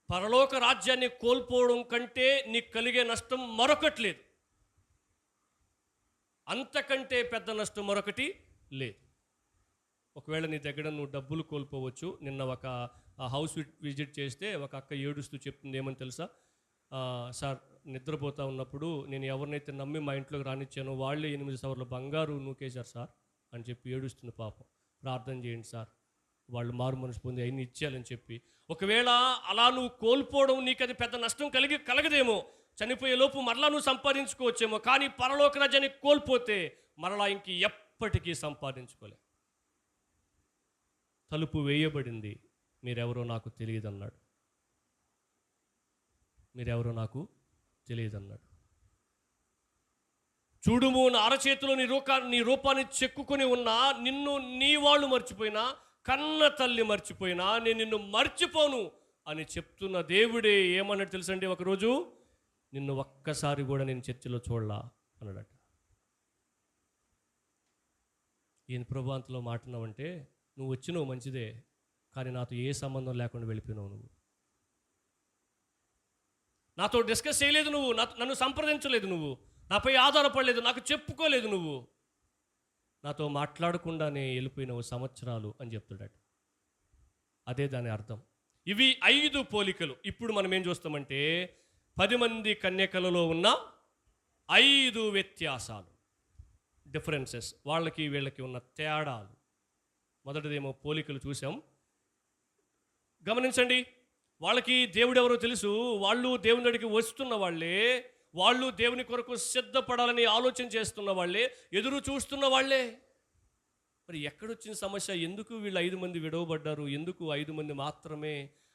పరలోక రాజ్యాన్ని కోల్పోవడం కంటే నీకు కలిగే నష్టం మరొకటి లేదు. అంతకంటే పెద్ద నష్టం మరొకటి లేదు. ఒకవేళ నీ దగ్గర నువ్వు డబ్బులు కోల్పోవచ్చు. నిన్న ఒక ఆ హౌస్ విజిట్ చేస్తే ఒక అక్క ఏడుస్తూ చెప్తుంది ఏమని తెలుసా, సార్ నిద్రపోతా ఉన్నప్పుడు నేను ఎవరినైతే నమ్మి మా ఇంట్లోకి రానిచ్చానో వాళ్ళే 8 సవర్ల బంగారు నూకేశారు సార్ అని చెప్పి ఏడుస్తుంది పాపం. ప్రార్థన చేయండి సార్, వాళ్ళు మారు మనసు పొంది అయిన ఇచ్చేయాలని చెప్పి. ఒకవేళ అలా నువ్వు కోల్పోవడం నీకు అది పెద్ద నష్టం కలగదేమో, చనిపోయే లోపు మరలా నువ్వు సంపాదించుకోవచ్చేమో, కానీ పరలోక రాజ్యాన్ని కోల్పోతే మరలా ఇంక ఎప్పటికీ సంపాదించుకోలే. తలుపు వేయబడింది, మీరెవరో నాకు తెలియదు అన్నాడు. మీరెవరో నాకు తెలియదు అన్నాడు. చూడుము, నా అరచేతిలో నీ రూపాన్ని చెక్కుకొని ఉన్నా, నిన్ను నీ వాళ్ళు మర్చిపోయినా, కన్న తల్లి మర్చిపోయినా నేను నిన్ను మర్చిపోను అని చెప్తున్న దేవుడే ఏమన్నాడు తెలుసండి, ఒకరోజు నిన్ను ఒక్కసారి కూడా నేను చర్చిలో చూడలా అన్నాడట. ఈయన ప్రభు అంతలో మాట్లాడినావంటే, నువ్వు వచ్చినావు మంచిదే, కానీ నాతో ఏ సంబంధం లేకుండా వెళ్ళిపోయినావు. నువ్వు నాతో డిస్కస్ చేయలేదు, నువ్వు నన్ను సంప్రదించలేదు, నువ్వు నాపై ఆధారపడలేదు, నాకు చెప్పుకోలేదు, నువ్వు నాతో మాట్లాడకుండానే వెళ్ళిపోయినావు సంవత్సరాలు అని చెప్తాడట. అదే దాని అర్థం. ఇవి 5 పోలికలు. ఇప్పుడు మనం ఏం చూస్తామంటే 10 మంది కన్యకలలో ఉన్న 5 వ్యత్యాసాలు, డిఫరెన్సెస్, వాళ్ళకి వీళ్ళకి ఉన్న తేడాలు. మొదటిదేమో పోలికలు చూసాం. గమనించండి, వాళ్ళకి దేవుడు ఎవరో తెలుసు, వాళ్ళు దేవుని దగ్గరికి వస్తున్న వాళ్ళే, వాళ్ళు దేవుని కొరకు సిద్ధపడాలని ఆలోచన చేస్తున్న వాళ్ళే, ఎదురు చూస్తున్న వాళ్ళే. మరి ఎక్కడొచ్చిన సమస్య? ఎందుకు వీళ్ళు 5 మంది విడవబడ్డారు? ఎందుకు 5 మంది మాత్రమే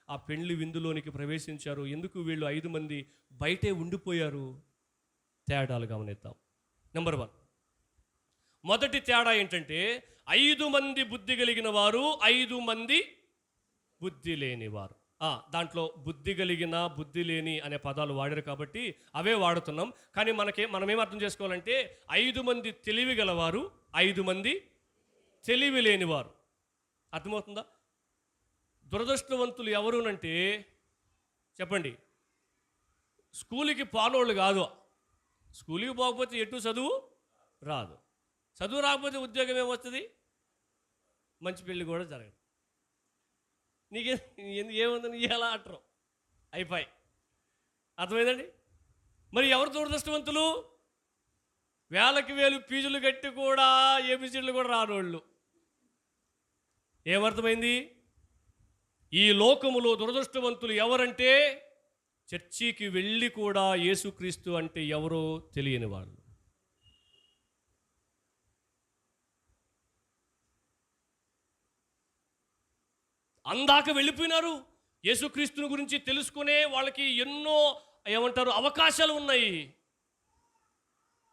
ఆ పెండ్లి విందులోనికి ప్రవేశించారు? ఎందుకు వీళ్ళు 5 మంది బయటే ఉండిపోయారు? తేడాలు గమనిద్దాం. నెంబర్ 1, మొదటి తేడా ఏంటంటే 5 మంది బుద్ధి కలిగిన వారు, 5 మంది బుద్ధి లేనివారు. దాంట్లో బుద్ధి కలిగిన, బుద్ధి లేని అనే పదాలు వాడారు కాబట్టి అవే వాడుతున్నాం. కానీ మనమేం అర్థం చేసుకోవాలంటే 5 మంది తెలివి గలవారు, 5 మంది తెలివి లేనివారు. అర్థమవుతుందా? దురదృష్టవంతులు ఎవరునంటే చెప్పండి, స్కూల్కి పోనోళ్ళు కాదు. స్కూల్కి పోకపోతే ఎటు చదువు రాదు, చదువు రాకపోతే ఉద్యోగం ఏమొస్తుంది? మంచి పెళ్ళి కూడా జరగదు. నీకే ఏముందని ఎలా అంటారు? అయిపోయి. అర్థమైందండి? మరి ఎవరు దురదృష్టవంతులు? వేలకి వేలు ఫీజులు కట్టి కూడా ఏబిసిడ్లు కూడా రానోళ్ళు. ఏమర్థమైంది? ఈ లోకములో దురదృష్టవంతులు ఎవరంటే చర్చికి వెళ్ళి కూడా యేసుక్రీస్తు అంటే ఎవరో తెలియని వాళ్ళు. అందాక వెళ్ళిపోయినారు. యేసుక్రీస్తుని గురించి తెలుసుకునే వాళ్ళకి ఎన్నో అవకాశాలు ఉన్నాయి.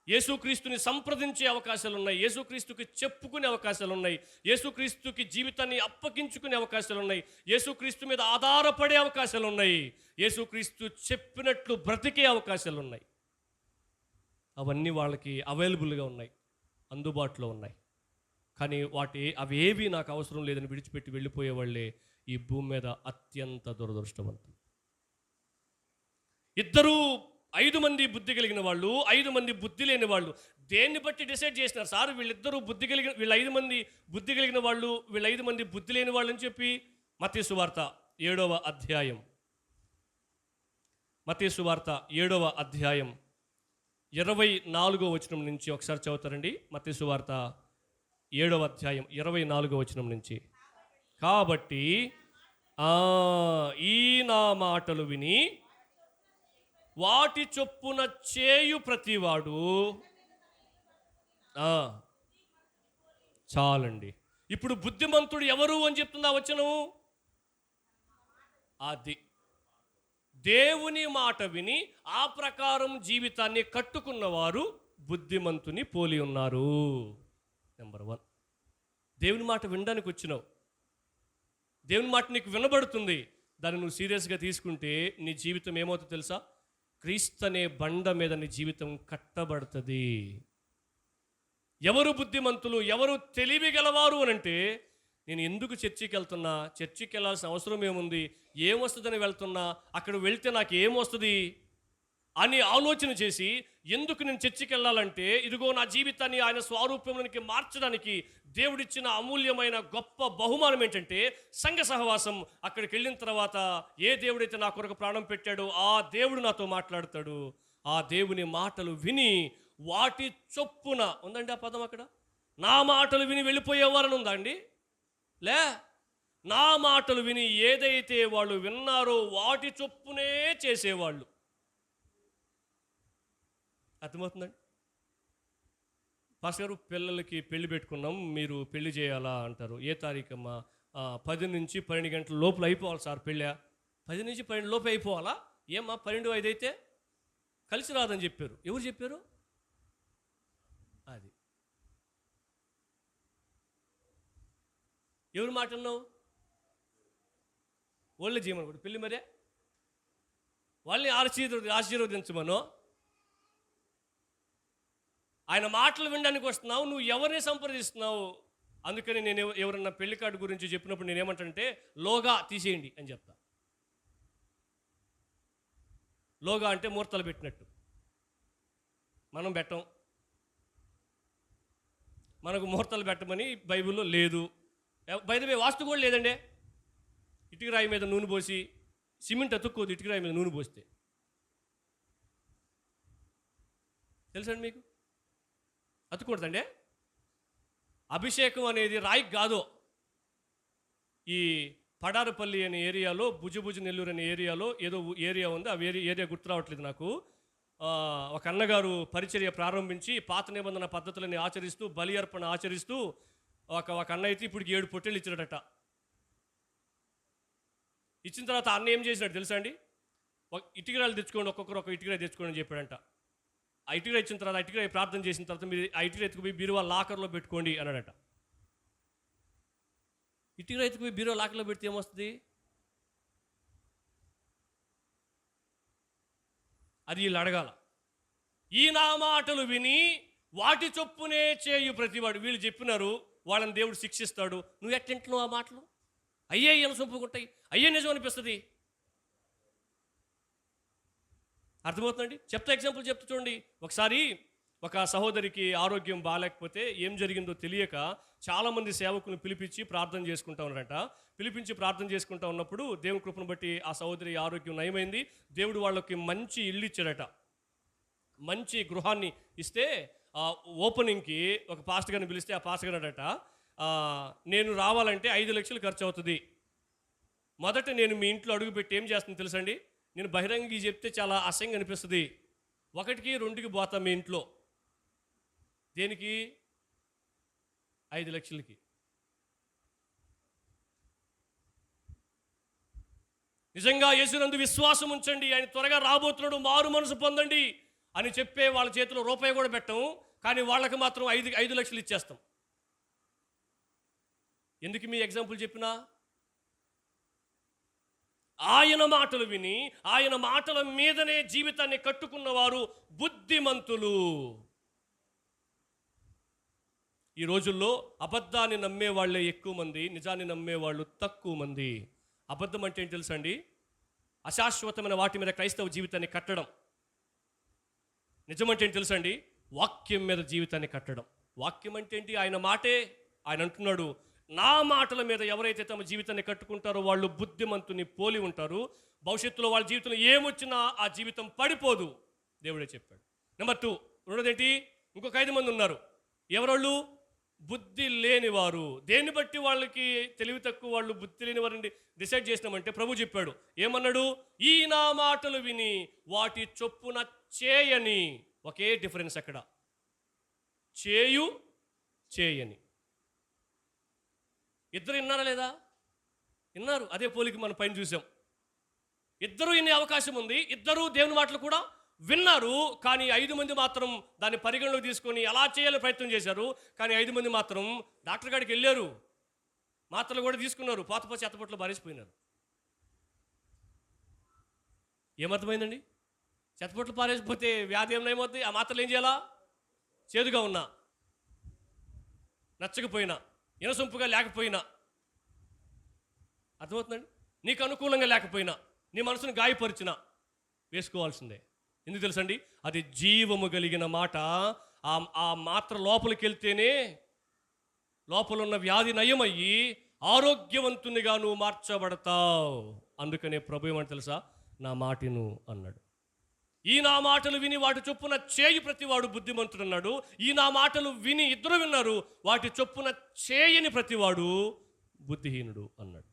యేసుక్రీస్తుని సంప్రదించే అవకాశాలు ఉన్నాయి, యేసుక్రీస్తుకి చెప్పుకునే అవకాశాలు ఉన్నాయి, యేసుక్రీస్తుకి జీవితాన్ని అప్పగించుకునే అవకాశాలు ఉన్నాయి, యేసుక్రీస్తు మీద ఆధారపడే అవకాశాలు ఉన్నాయి, యేసుక్రీస్తు చెప్పినట్లు బ్రతికే అవకాశాలు ఉన్నాయి. అవన్నీ వాళ్ళకి అవైలబుల్గా ఉన్నాయి, అందుబాటులో ఉన్నాయి. కానీ అవేవి నాకు అవసరం లేదని విడిచిపెట్టి వెళ్ళిపోయే వాళ్ళే ఈ భూమి మీద అత్యంత దురదృష్టవంతులు. 5 మంది బుద్ధి కలిగిన వాళ్ళు, 5 మంది బుద్ధి లేని వాళ్ళు. దేన్ని బట్టి డిసైడ్ చేసినారు సార్ వీళ్ళు 5 మంది బుద్ధి కలిగిన వాళ్ళు, వీళ్ళు 5 మంది బుద్ధి లేని వాళ్ళు అని చెప్పి? మత్తయి సువార్త 7వ అధ్యాయం, మత్తయి సువార్త 7వ అధ్యాయం 24వ వచనం నుంచి ఒకసారి చదువుతారండి. మత్తయి సువార్త 7వ అధ్యాయం 24వ వచనం నుంచి. కాబట్టి ఈ నా మాటలు విని వాటి చొప్పున చేయు ప్రతివాడు చాలండి. ఇప్పుడు బుద్ధిమంతుడు ఎవరు అని చెప్తుందా వచనం? అది దేవుని మాట విని ఆ ప్రకారం జీవితాన్ని కట్టుకున్నవారు బుద్ధిమంతుని పోలి ఉన్నారు. నెంబర్ 1, దేవుని మాట వినడానికి వచ్చినావు, దేవుని మాట నీకు వినబడుతుంది, దాన్ని నువ్వు సీరియస్గా తీసుకుంటే నీ జీవితం ఏమవుతుందో తెలుసా? క్రీస్తు అనే బండ మీద నీ జీవితం కట్టబడుతుంది. ఎవరు బుద్ధిమంతులు, ఎవరు తెలివి గలవారు అని అంటే, నేను ఎందుకు చర్చికి వెళ్తున్నా, చర్చికి వెళ్ళాల్సిన అవసరం ఏముంది, ఏమొస్తుందని వెళ్తున్నా, అక్కడ వెళ్తే నాకు ఏమొస్తుంది అని ఆలోచన చేసి ఎందుకు నేను చర్చికి వెళ్ళాలంటే ఇదిగో నా జీవితాన్ని ఆయన స్వరూపంలోనికి మార్చడానికి దేవుడిచ్చిన అమూల్యమైన గొప్ప బహుమానం ఏంటంటే సంఘ సహవాసం. అక్కడికి వెళ్ళిన తర్వాత ఏ దేవుడైతే నా కొరకు ప్రాణం పెట్టాడో ఆ దేవుడు నాతో మాట్లాడతాడు. ఆ దేవుని మాటలు విని వాటి చొప్పున ఉందండి ఆ పదం అక్కడ. నా మాటలు విని వెళ్ళిపోయేవారని ఉందా అండి? లే, నా మాటలు విని ఏదైతే వాళ్ళు విన్నారో వాటి చొప్పునే చేసేవాళ్ళు. అర్థమవుతుందండి? పాస్టర్ గారు, పిల్లలకి పెళ్లి పెట్టుకున్నాం, మీరు పెళ్లి చేయాలా అంటారు. ఏ తారీఖమ్మా? 10 నుంచి 12 గంటల లోపల అయిపోవాలి సార్ పెళ్ళా. 10 నుంచి 12 లోపు అయిపోవాలా? ఏమ్మా 12, 5 అయితే కలిసి రాదని చెప్పారు. ఎవరు చెప్పారు? అది ఎవరు మాట అన్నావు? వాళ్ళే చేయమనుకోండి పెళ్ళి. మరే వాళ్ళని ఆశీర్వదించమను. ఆయన మాటలు వినడానికి వస్తున్నావు, నువ్వు ఎవరిని సంప్రదిస్తున్నావు? అందుకని నేను ఎవరన్నా పెళ్లి కార్డు గురించి చెప్పినప్పుడు నేనేమంటానంటే లోగా తీసేయండి అని చెప్తా. లోగా అంటే ముహూర్తాలు పెట్టినట్టు. మనం పెట్టం, మనకు ముహూర్తాలు పెట్టమని బైబిల్లో లేదు. బైదవే వాస్తు కూడా లేదండి. ఇటుక రాయి మీద నూనె పోసి, సిమెంట్ అతుక్కోదు ఇటుక రాయి మీద నూనె పోస్తే. తెలుసండి మీకు? అతుకూడదండి. అభిషేకం అనేది రాయికి కాదు. ఈ పడారపల్లి అనే ఏరియాలో, భుజభుజ నెల్లూరు అనే ఏరియాలో ఏదో ఏరియా ఉంది, ఆ ఏరియా గుర్తు రావట్లేదు నాకు. ఒక అన్నగారు పరిచర్య ప్రారంభించి పాత నిబంధన పద్ధతులని ఆచరిస్తూ, బలి అర్పణ ఆచరిస్తూ ఒక అన్న అయితే ఇప్పుడు 7 పొట్టేళ్ళు ఇచ్చినట. ఇచ్చిన తర్వాత అన్న ఏం చేసినట్టు తెలుసా అండి? ఇటుకరాలు తెచ్చుకోండి, ఒక్కొక్కరు ఒక ఇటుకరాయి తెచ్చుకోండి అని చెప్పాడంట. ఆ ఇటుకరాయి ఇచ్చిన తర్వాత ఇటుకరాయి ప్రార్థన చేసిన తర్వాత మీరు ఆ ఇటుకరాయి ఎత్తుకుపోయి బీరువా లాకర్లో పెట్టుకోండి అన్నాడట. ఇటుకరాయి ఎత్తుకుపోయి బీరువా లాకర్లో పెడితే ఏమొస్తుంది? అది వీళ్ళు అడగాల. ఈ నా మాటలు విని వాటి చొప్పునే చేయు ప్రతివాడు. వీళ్ళు చెప్పినారు, వాళ్ళని దేవుడు శిక్షిస్తాడు. నువ్వు ఎట్టింటున్నావు ఆ మాటలు? అయ్యే ఇలా సొంపుకుంటాయి, అయ్యే నిజం అనిపిస్తుంది. అర్థమవుతుందండి? చెప్తా, ఎగ్జాంపుల్ చెప్తా చూడండి. ఒకసారి ఒక సహోదరికి ఆరోగ్యం బాగాలేకపోతే ఏం జరిగిందో తెలియక చాలామంది సేవకులను పిలిపించి ప్రార్థన చేసుకుంటా ఉన్నారట. పిలిపించి ప్రార్థన చేసుకుంటా ఉన్నప్పుడు దేవుని కృపను బట్టి ఆ సహోదరి ఆరోగ్యం నయమైంది. దేవుడు వాళ్ళకి మంచి ఇల్లు ఇచ్చాడట. మంచి గృహాన్ని ఇస్తే ఓపెనింగ్కి ఒక పాస్టర్ గారిని పిలిస్తే ఆ పాస్టర్ గారు అడట, నేను రావాలంటే 5 లక్షలు ఖర్చు అవుతుంది. మొదట నేను మీ ఇంట్లో అడుగుపెట్టి ఏం చేస్తుంది తెలుసండి? నేను బహిరంగంగా చెప్తే చాలా అసహ్యంగా అనిపిస్తుంది. 1కి 2కి పోతా మీ ఇంట్లో. దేనికి? 5 లక్షలకి. నిజంగా యేసునందు విశ్వాసం ఉంచండి, ఆయన త్వరగా రాబోతున్నాడు, మారు మనసు పొందండి అని చెప్పే వాళ్ళ చేతిలో రూపాయి కూడా పెట్టాం. కానీ వాళ్ళకి మాత్రం 5 లక్షలు ఇచ్చేస్తాం. ఎందుకు మీ ఎగ్జాంపుల్ చెప్పినా? ఆయన మాటలు విని ఆయన మాటల మీదనే జీవితాన్ని కట్టుకున్నవారు బుద్ధిమంతులు. ఈ రోజుల్లో అబద్ధాన్ని నమ్మే వాళ్ళే ఎక్కువ మంది, నిజాన్ని నమ్మేవాళ్ళు తక్కువ మంది. అబద్ధం అంటే ఏంటి తెలుసా అండి? అశాశ్వతమైన వాటి మీద క్రైస్తవ జీవితాన్ని కట్టడం. నిజం అంటే ఏంటి తెలుసా అండి? వాక్యం మీద జీవితాన్ని కట్టడం. వాక్యం అంటే ఏంటి? ఆయన మాటే. ఆయన అంటున్నాడు, నా మాటల మీద ఎవరైతే తమ జీవితాన్ని కట్టుకుంటారో వాళ్ళు బుద్ధిమంతుని పోలి ఉంటారు. భవిష్యత్తులో వాళ్ళ జీవితంలో ఏమొచ్చినా ఆ జీవితం పడిపోదు, దేవుడే చెప్పాడు. నెంబర్ 2 రెండోదేంటి? ఇంకొక 5 మంది ఉన్నారు. ఎవరోళ్ళు? బుద్ధి లేనివారు. దేన్ని బట్టి వాళ్ళకి తెలివి తక్కువ వాళ్ళు, బుద్ధి లేని వారిని డిసైడ్ చేసినామంటే ప్రభు చెప్పాడు, ఏమన్నాడు? ఈ నా మాటలు విని వాటి చొప్పున చేయని. ఒకే డిఫరెన్స్ అక్కడ, చేయని. ఇద్దరు విన్నారా లేదా? విన్నారు. అదే పోలికి మనం పైన చూసాం. ఇద్దరు వినే అవకాశం ఉంది. ఇద్దరు దేవుని మాటలు కూడా విన్నారు. కానీ 5 మంది మాత్రం దాన్ని పరిగణలోకి తీసుకొని ఎలా చేయాలో ప్రయత్నం చేశారు. కానీ 5 మంది మాత్రం డాక్టర్ గారికి వెళ్ళారు, మాత్రలు కూడా తీసుకున్నారు, పాత చెత్తపొట్లు పారేసిపోయినారు. ఏమర్థమైందండి? చెత్తపొట్లు పారేసిపోతే వ్యాధి ఏమైపోతుంది? ఆ మాత్రలు ఏం చేయాలా? చేదుగా ఉన్నా, నచ్చకపోయినా, ఇనసొంపుగా లేకపోయినా, అర్థమవుతుందండి? నీకు అనుకూలంగా లేకపోయినా, నీ మనసును గాయపరిచినా వేసుకోవాల్సిందే. ఎందుకు తెలుసండి? అది జీవము కలిగిన మాట. ఆ మాత్ర లోపలికి వెళ్తేనే లోపల ఉన్న వ్యాధి నయమయ్యి ఆరోగ్యవంతునిగా నువ్వు మార్చబడతావు. అందుకనే ప్రభు ఏమంటే తెలుసా? నా మాటిను అన్నాడు. ఈ నా మాటలు విని వాటి చొప్పున చేయి ప్రతివాడు బుద్ధిమంతుడు అన్నాడు. ఈ నా మాటలు విని ఇద్దరు విన్నారు, వాటి చొప్పున చేయని ప్రతివాడు బుద్ధిహీనుడు అన్నాడు.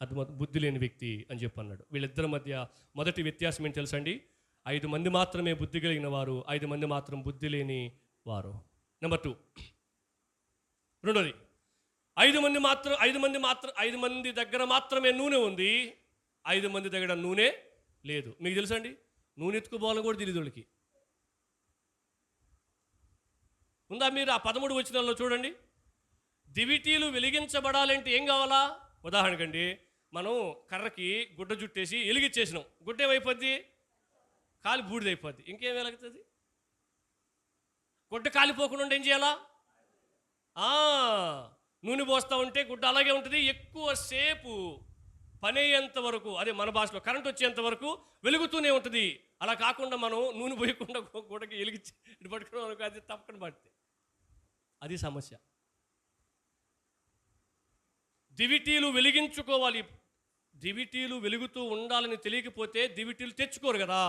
అది బుద్ధి లేని వ్యక్తి అని చెప్పి అన్నాడు. వీళ్ళిద్దరి మధ్య మొదటి వ్యత్యాసం ఏంటి తెలుసండి? 5 మంది మాత్రమే బుద్ధి కలిగిన వారు, 5 మంది మాత్రం బుద్ధి లేని వారు. నెంబర్ 2, రెండోది, 5 మంది దగ్గర మాత్రమే నూనె ఉంది, 5 మంది దగ్గర నూనె లేదు. మీకు తెలుసండి, నూనె ఎత్తుకుపోవాలని కూడా తెలియదు వాళ్ళకి. ఉందా? మీరు ఆ 13 వచనాల్లో చూడండి. దివిటీలు వెలిగించబడాలంటే ఏం కావాలా? ఉదాహరణకండి, మనం కర్రకి గుడ్డ జుట్టేసి వెలిగించేసినాం, గుడ్డ ఏమైపోద్ది? కాలి బూడిదైపోద్ది. ఇంకేం వెలుగుతుంది? గుడ్డ కాలిపోకుండా ఏం చేయాలా? నూనె పోస్తూ ఉంటే గుడ్డ అలాగే ఉంటుంది. ఎక్కువసేపు పని అయ్యేంత వరకు, అదే మన భాషలో కరెంట్ వచ్చేంత వరకు వెలుగుతూనే ఉంటుంది. అలా కాకుండా మనం నూనె పోయకుండా గుడ్డకి వెలిగించి ఇటు పట్టుకోవడం అనుకో, అది తప్పకుండా పడితే అది సమస్య. దివిటీలు వెలిగించుకోవాలి. దివిటీలు వెలుగుతూ ఉండాలని తెలియకపోతే దివిటీలు తెచ్చుకోరు కదా.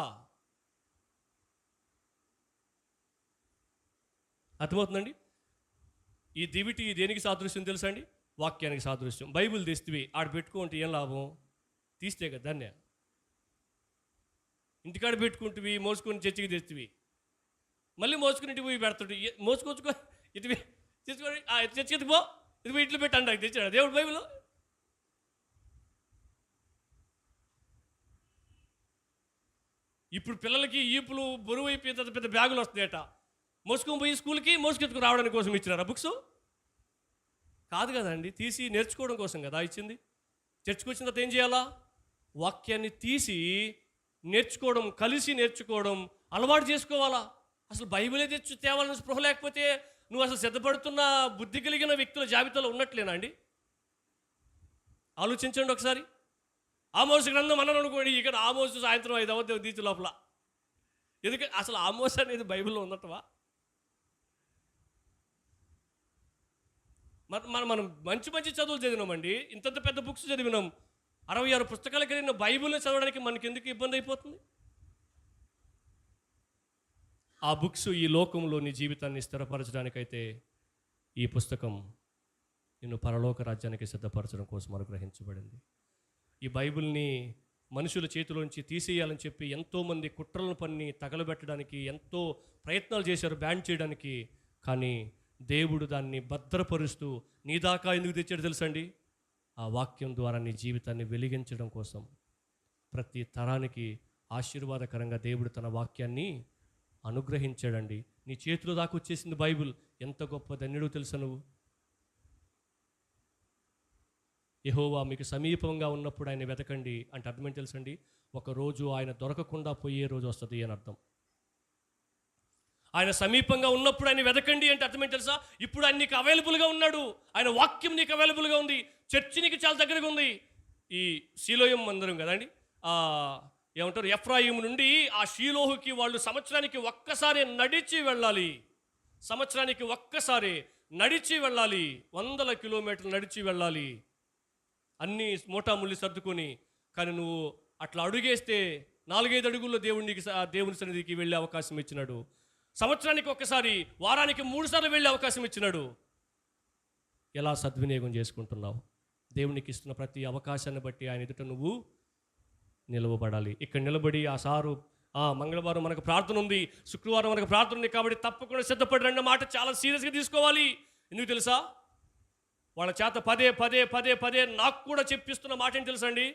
అర్థమవుతుందండి? ఈ దివిటి దేనికి సాదృశ్యం తెలుసా అండి? వాక్యానికి సాదృశ్యం. బైబిల్ తెస్తివి ఆడ పెట్టుకుంటే ఏం లాభం? తీస్తే కదా దాన్ని. ఇంటికాడ పెట్టుకుంటువి, మోసుకొని చర్చికి తెస్తివి, మళ్ళీ మోసుకుని ఇంటికి పోయి పెడతాడు. మోసుకొచ్చుకో, ఇటు తెచ్చుకొని చర్చికి పో, ఇది ఇట్లు పెట్టి అంటారు. తెచ్చాడు దేవుడు బైబిల్. ఇప్పుడు పిల్లలకి ఈపులు బరువు అయిపోయిన తర్వాత పెద్ద బ్యాగులు వస్తాయట. మోసుకొని పోయి స్కూల్కి మోసుకెత్తుకు రావడానికి కోసం ఇచ్చినారా బుక్స్? కాదు కదండి, తీసి నేర్చుకోవడం కోసం కదా ఇచ్చింది. చర్చకు వచ్చిన తర్వాత ఏం చేయాలా? వాక్యాన్ని తీసి నేర్చుకోవడం, కలిసి నేర్చుకోవడం అలవాటు చేసుకోవాలా. అసలు బైబిలే తేవాలని స్పృహ లేకపోతే నువ్వు అసలు సిద్ధపడుతున్న బుద్ధి కలిగిన వ్యక్తుల జాబితాలో ఉన్నట్లేనా అండి? ఆలోచించండి ఒకసారి. ఆమోసు గ్రంథం అన్నాను అనుకోండి, ఇక్కడ ఆమోసు సాయంత్రం 5 అవద్దు దీచి లోపల. ఎందుకంటే అసలు ఆమోసు అనేది బైబిల్లో ఉన్నట్టువా? మనం మంచి చదువులు చదివినామండి, ఇంతంత పెద్ద బుక్స్ చదివినాం, 66 పుస్తకాలు కలిగిన బైబిల్ని చదవడానికి మనకి ఎందుకు ఇబ్బంది అయిపోతుంది? ఆ బుక్స్ ఈ లోకంలో నీ జీవితాన్ని స్థిరపరచడానికైతే ఈ పుస్తకం నిన్ను పరలోక రాజ్యానికి సిద్ధపరచడం కోసం అనుగ్రహించబడింది. ఈ బైబిల్ని మనుషుల చేతిలోంచి తీసేయాలని చెప్పి ఎంతోమంది కుట్రలను పన్ని తగలబెట్టడానికి ఎంతో ప్రయత్నాలు చేశారు, బ్యాన్ చేయడానికి. కానీ దేవుడు దాన్ని భద్రపరుస్తూ నీ దాకా ఎందుకు తెచ్చాడు తెలుసండి? ఆ వాక్యం ద్వారా నీ జీవితాన్ని వెలిగించడం కోసం. ప్రతి తరానికి ఆశీర్వాదకరంగా దేవుడు తన వాక్యాన్ని అనుగ్రహించాడండి. నీ చేతిలో దాకా వచ్చేసింది బైబిల్. ఎంత గొప్ప ధన్యుడు తెలుసా నువ్వు? యెహోవా మీకు సమీపంగా ఉన్నప్పుడు ఆయన వెతకండి అంటే అర్థం ఏంటి తెలుసండి? ఒకరోజు ఆయన దొరకకుండా పోయే రోజు వస్తుంది అని అర్థం. ఆయన సమీపంగా ఉన్నప్పుడు ఆయన వెతకండి అంటే అర్థం ఏంటి తెలుసా? ఇప్పుడు ఆయన నీకు అవైలబుల్గా ఉన్నాడు, ఆయన వాక్యం నీకు అవైలబుల్గా ఉంది, చర్చి నీకు చాలా దగ్గరగా ఉంది. ఈ షీలోయం మందిరం కదండి, ఏమంటారు, ఎఫ్రాయిము నుండి ఆ షీలోహుకి వాళ్ళు సంవత్సరానికి ఒక్కసారి నడిచి వెళ్ళాలి. సంవత్సరానికి ఒక్కసారి నడిచి వెళ్ళాలి, 100 కిలోమీటర్లు నడిచి వెళ్ళాలి, అన్నీ మోటాముల్లి సర్దుకొని. కానీ నువ్వు అట్లా అడుగేస్తే 4-5 అడుగుల్లో దేవుని సన్నిధికి వెళ్ళే అవకాశం ఇచ్చినాడు. సంవత్సరానికి ఒక్కసారి, వారానికి 3 సార్లు వెళ్ళే అవకాశం ఇచ్చినాడు. ఎలా సద్వినియోగం చేసుకుంటున్నావు? దేవునికి ఇస్తున్న ప్రతి అవకాశాన్ని బట్టి ఆయన ఎదుట నువ్వు నిలవబడాలి. ఇక్కడ నిలబడి మంగళవారం మనకు ప్రార్థన ఉంది, శుక్రవారం మనకు ప్రార్థన ఉంది, కాబట్టి తప్పకుండా సిద్ధపడి రండి మాట చాలా సీరియస్గా తీసుకోవాలి. ఎందుకు తెలుసా? వాళ్ళ చేత పదే నాకు కూడా చెప్పిస్తున్న మాట ఏంటి తెలుసా అండి?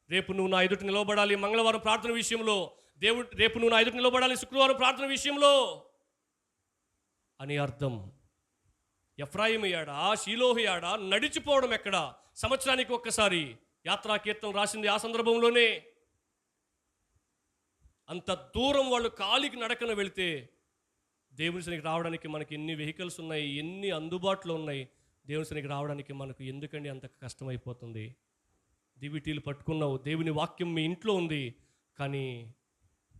రేపు నువ్వు నా ఎదుట నిలవబడాలి మంగళవారం ప్రార్థన విషయంలో, రేపు నువ్వు నా ఎదుట నిలవబడాలి శుక్రవారం ప్రార్థన విషయంలో అని అర్థం. ఎఫ్రాయిము యాడా, షీలోహు యాడా, నడిచిపోవడం ఎక్కడ? సంవత్సరానికి ఒక్కసారి. యాత్రా కీర్తన రాసింది ఆ సందర్భంలోనే. అంత దూరం వాళ్ళు కాలికి నడకన వెళితే దేవుని సన్నిధికి రావడానికి మనకి ఎన్ని వెహికల్స్ ఉన్నాయి, ఎన్ని అందుబాటులో ఉన్నాయి, దేవుని సన్నిధికి రావడానికి మనకు ఎందుకండి అంత కష్టమైపోతుంది? దివిటీలు పట్టుకున్నావు, దేవుని వాక్యం మీ ఇంట్లో ఉంది, కానీ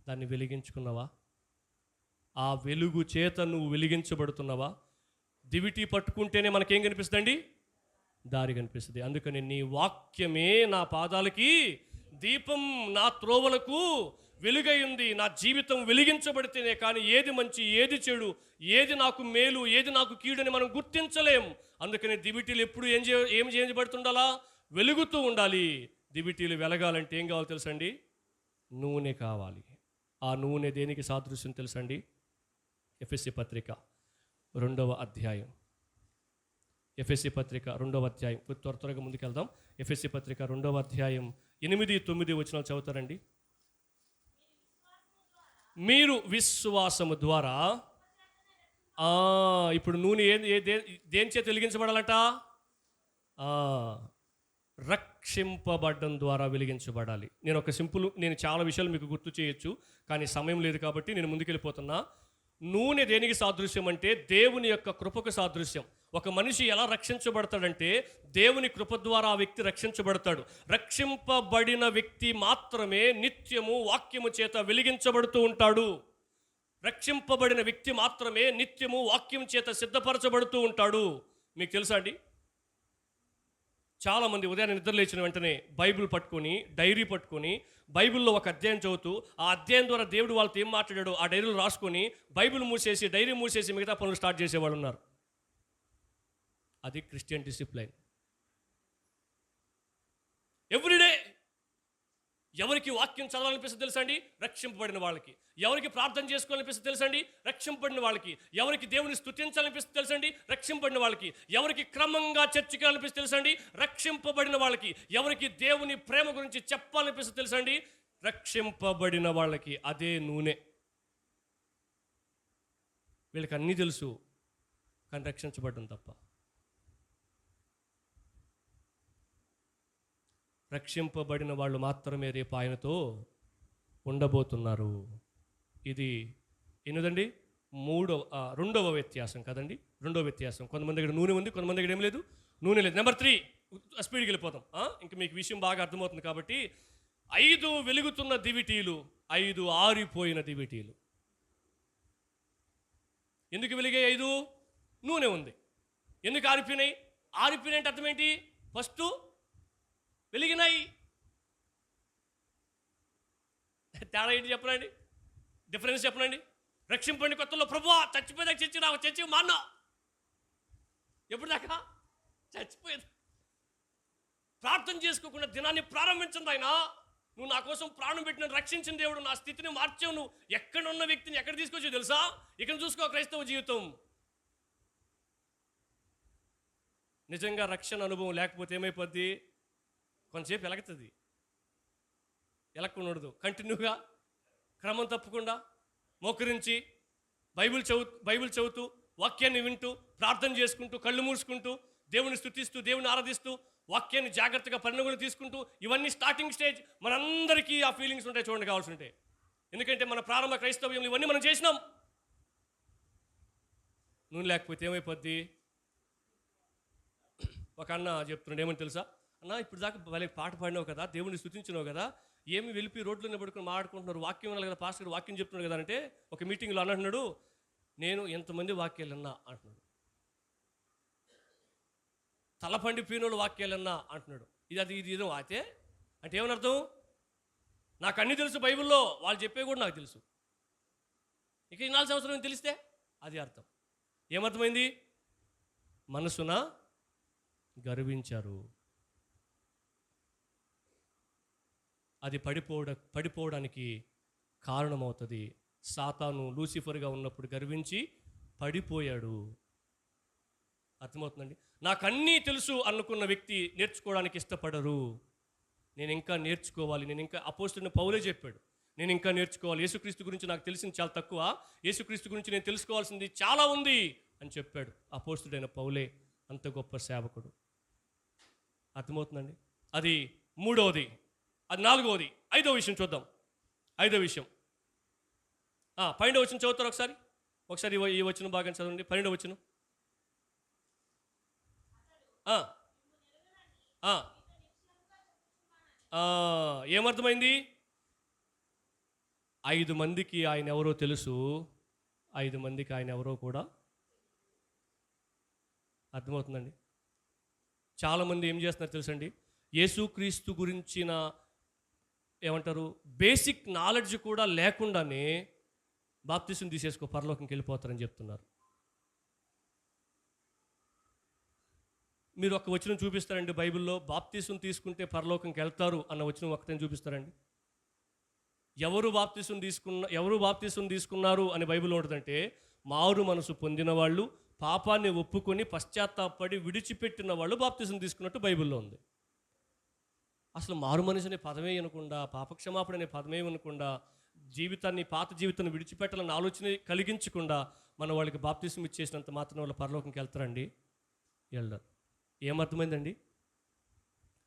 దాన్ని వెలిగించుకున్నావా? ఆ వెలుగు చేత నువ్వు వెలిగించబడుతున్నావా? దివిటి పట్టుకుంటేనే మనకేం కనిపిస్తుందండి? దారి కనిపిస్తుంది. అందుకని నీ వాక్యమే నా పాదాలకి దీపం, నా త్రోవలకు వెలుగై ఉంది. నా జీవితం వెలిగించబడితేనే కానీ ఏది మంచి, ఏది చెడు, ఏది నాకు మేలు, ఏది నాకు కీడని మనం గుర్తించలేం. అందుకని దివిటీలు ఎప్పుడు ఏం చేయబడుతుండాలా? వెలుగుతూ ఉండాలి. దివిటీలు వెలగాలంటే ఏం కావాలో తెలుసండి? నూనె కావాలి. ఆ నూనె దేనికి సాదృశ్యం తెలుసండి? ఎఫెసీ పత్రిక 2వ అధ్యాయం. ఎఫెసీ పత్రిక 2వ అధ్యాయం. త్వరగా ముందుకెళ్దాం. ఎఫెసీ పత్రిక 2వ అధ్యాయం 8-9 వచనాలు చదువుతారండి. మీరు విశ్వాసము ద్వారా ఇప్పుడు నూనె దేని చేత వెలిగించబడాలట? రక్షింపబడడం ద్వారా వెలిగించబడాలి. నేను చాలా విషయాలు మీకు గుర్తు చేయొచ్చు, కానీ సమయం లేదు కాబట్టి నేను ముందుకెళ్ళిపోతున్నా. నూనె దేనికి సాదృశ్యం అంటే దేవుని యొక్క కృపకు సాదృశ్యం. ఒక మనిషి ఎలా రక్షించబడతాడంటే దేవుని కృప ద్వారా ఆ వ్యక్తి రక్షించబడతాడు. రక్షింపబడిన వ్యక్తి మాత్రమే నిత్యము వాక్యము చేత వెలిగించబడుతూ ఉంటాడు. రక్షింపబడిన వ్యక్తి మాత్రమే నిత్యము వాక్యం చేత సిద్ధపరచబడుతూ ఉంటాడు. మీకు తెలుసా అండి? చాలామంది ఉదయాన్నే నిద్ర లేచిన వెంటనే బైబిల్ పట్టుకొని, డైరీ పట్టుకొని, బైబిల్లో ఒక అధ్యాయం చదువుతూ ఆ అధ్యాయం ద్వారా దేవుడు వాళ్ళతో ఏం మాట్లాడాడో ఆ డైరీలో రాసుకొని బైబిల్ మూసేసి, డైరీ మూసేసి మిగతా పనులు స్టార్ట్ చేసేవాళ్ళు ఉన్నారు. అది క్రిస్టియన్ డిసిప్లైన్. ఎవ్రీడే ఎవరికి వాక్యం చదవాలనిపిస్తుంది తెలుసా అండి? రక్షింపబడిన వాళ్ళకి. ఎవరికి ప్రార్థన చేసుకోవాలనిపిస్తుంది తెలుసా అండి? రక్షింపబడిన వాళ్ళకి. ఎవరికి దేవుని స్తుతించాలనిపిస్తుంది తెలుసా అండి? రక్షింపబడిన వాళ్ళకి. ఎవరికి క్రమంగా చర్చకి అనిపిస్తుంది తెలుసా అండి? రక్షింపబడిన వాళ్ళకి. ఎవరికి దేవుని ప్రేమ గురించి చెప్పాలనిపిస్తుంది తెలుసా అండి? రక్షింపబడిన వాళ్ళకి. అదే నూనె. వీళ్ళకి అన్నీ తెలుసు, కానీ రక్షించబడడం తప్ప. రక్షింపబడిన వాళ్ళు మాత్రమే రేపు ఆయనతో ఉండబోతున్నారు. ఇది ఎన్నదండి? 2వ వ్యత్యాసం కదండి. 2వ వ్యత్యాసం. కొంతమంది దగ్గర నూనె ఉంది, కొంతమంది దగ్గర ఏం లేదు, నూనె లేదు. నెంబర్ 3, స్పీడ్కి వెళ్ళిపోతాం. ఇంక మీకు విషయం బాగా అర్థమవుతుంది కాబట్టి 5 వెలుగుతున్న దివిటీలు, 5 ఆరిపోయిన దివిటీలు. ఎందుకు వెలిగాయి? 5 నూనె ఉంది. ఎందుకు ఆరిపోయినాయి? ఆరిపోయినాయి అంటే అర్థం ఏంటి? ఫస్ట్ వెలిగినాయి. తేడా ఏంటి చెప్పనండి? డిఫరెన్స్ చెప్పనండి. రక్షింపండి కొత్తలో ప్రభువా చచ్చిపోయేదాకా చచ్చి మా అన్న ఎప్పుడు దాకా చచ్చిపోయేది. ప్రార్థన చేసుకోకుండా దినాన్ని ప్రారంభించింది ఆయన. నువ్వు నా కోసం ప్రాణం పెట్టిన రక్షించిన దేవుడు, నా స్థితిని మార్చావు. నువ్వు ఎక్కడ ఉన్న వ్యక్తిని ఎక్కడ తీసుకొచ్చావు తెలుసా? ఇక్కడ చూసుకో క్రైస్తవ జీవితం. నిజంగా రక్షణ అనుభవం లేకపోతే ఏమైపోద్ది? కొంతసేపు ఎలగుతుంది, ఎలక్కుండదు. కంటిన్యూగా క్రమం తప్పకుండా మోకరించి బైబిల్ చదువుతూ, వాక్యాన్ని వింటూ, ప్రార్థన చేసుకుంటూ, కళ్ళు మూసుకుంటూ, దేవుని స్తుతిస్తూ, దేవుని ఆరాధిస్తూ, వాక్యాన్ని జాగ్రత్తగా పరిణామాలు తీసుకుంటూ, ఇవన్నీ స్టార్టింగ్ స్టేజ్. మనందరికీ ఆ ఫీలింగ్స్ ఉంటాయి చూడండి, కావాల్సి ఉంటాయి. ఎందుకంటే మన ప్రారంభ క్రైస్తవ్యంలో ఇవన్నీ మనం చేసినాం. నూనె లేకపోతే ఏమైపోద్ది? ఒక అన్న చెప్తున్నాడు, ఏమని తెలుసా? అన్న ఇప్పుడు దాకా వాళ్ళకి పాట పాడినావు కదా, దేవుని స్తుతించినావు కదా, ఏమి వెళ్ళి రోడ్లో పడుకుని మాట్లాడుకుంటున్నారు, వాక్యం వినాలి కదా, పాస్టర్ వాక్యం చెప్తున్నాడు కదా అంటే ఒక మీటింగ్లో అంటున్నాడు, నేను ఎంతమంది వాక్యాలు విన్నా అంటున్నాడు. తలపండిపోయినోళ్ళు వాక్యాలు విన్నా అంటున్నాడు. ఇది అయితే అంటే ఏమని అర్థం? నాకు అన్నీ తెలుసు బైబిల్లో, వాళ్ళు చెప్పే కూడా నాకు తెలుసు. ఇక 4 సంవత్సరం తెలిస్తే అది అర్థం. ఏమర్థమైంది? మనసున గర్వించారు. అది పడిపోవడానికి కారణమవుతుంది. సాతాను లూసిఫర్గా ఉన్నప్పుడు గర్వించి పడిపోయాడు. అర్థమవుతుందండి? నాకు అన్నీ తెలుసు అనుకున్న వ్యక్తి నేర్చుకోవడానికి ఇష్టపడరు. నేను ఇంకా నేర్చుకోవాలి, నేను ఇంకా అపోస్తలుడైన పౌలే చెప్పాడు, నేను ఇంకా నేర్చుకోవాలి, యేసుక్రీస్తు గురించి నాకు తెలిసింది చాలా తక్కువ, యేసుక్రీస్తు గురించి నేను తెలుసుకోవాల్సింది చాలా ఉంది అని చెప్పాడు అపోస్తలుడైన పౌలే. అంత గొప్ప సేవకుడు. అర్థమవుతుందండి? అది 3వది. అది 4వది. 5వ విషయం చూద్దాం. 5వ విషయం 12వ వచనం చదువుతారు ఒకసారి ఈ వచనం బాగా చదవండి. 12వ వచనం. ఏమర్థమైంది? 5 మందికి ఆయన ఎవరో తెలుసు, 5 మందికి ఆయన ఎవరో కూడా అర్థమవుతుందండి. చాలామంది ఏం చేస్తున్నారు తెలుసండి, యేసుక్రీస్తు గురించిన ఏమంటారు బేసిక్ నాలెడ్జ్ కూడా లేకుండానే బాప్తిసం తీసేసుకో పరలోకంకి వెళ్ళిపోతారని చెప్తున్నారు. మీరు ఒక వచనం చూపిస్తారండి బైబిల్లో, బాప్తిసం తీసుకుంటే పరలోకంకి వెళ్తారు అన్న వచనం ఒకటే చూపిస్తారండి. ఎవరు బాప్తిసం తీసుకున్నారు అని బైబిల్లో ఉంటుందంటే, మారు మనసు పొందిన వాళ్ళు, పాపాన్ని ఒప్పుకొని పశ్చాత్తాపడి విడిచిపెట్టిన వాళ్ళు బాప్తిసం తీసుకున్నట్టు బైబిల్లో ఉంది. అసలు మారు మనిషి అనే పదమే అనకుండా, పాపక్షమాపణ అనే పదమే అనకుండా, పాత జీవితాన్ని విడిచిపెట్టాలన్న ఆలోచన కలిగించకుండా మన వాళ్ళకి బాప్తిసం ఇచ్చేసినంత మాత్రం వాళ్ళు పరలోకంకి వెళ్తారండి? వెళ్ళరు. ఏమర్థమైందండి?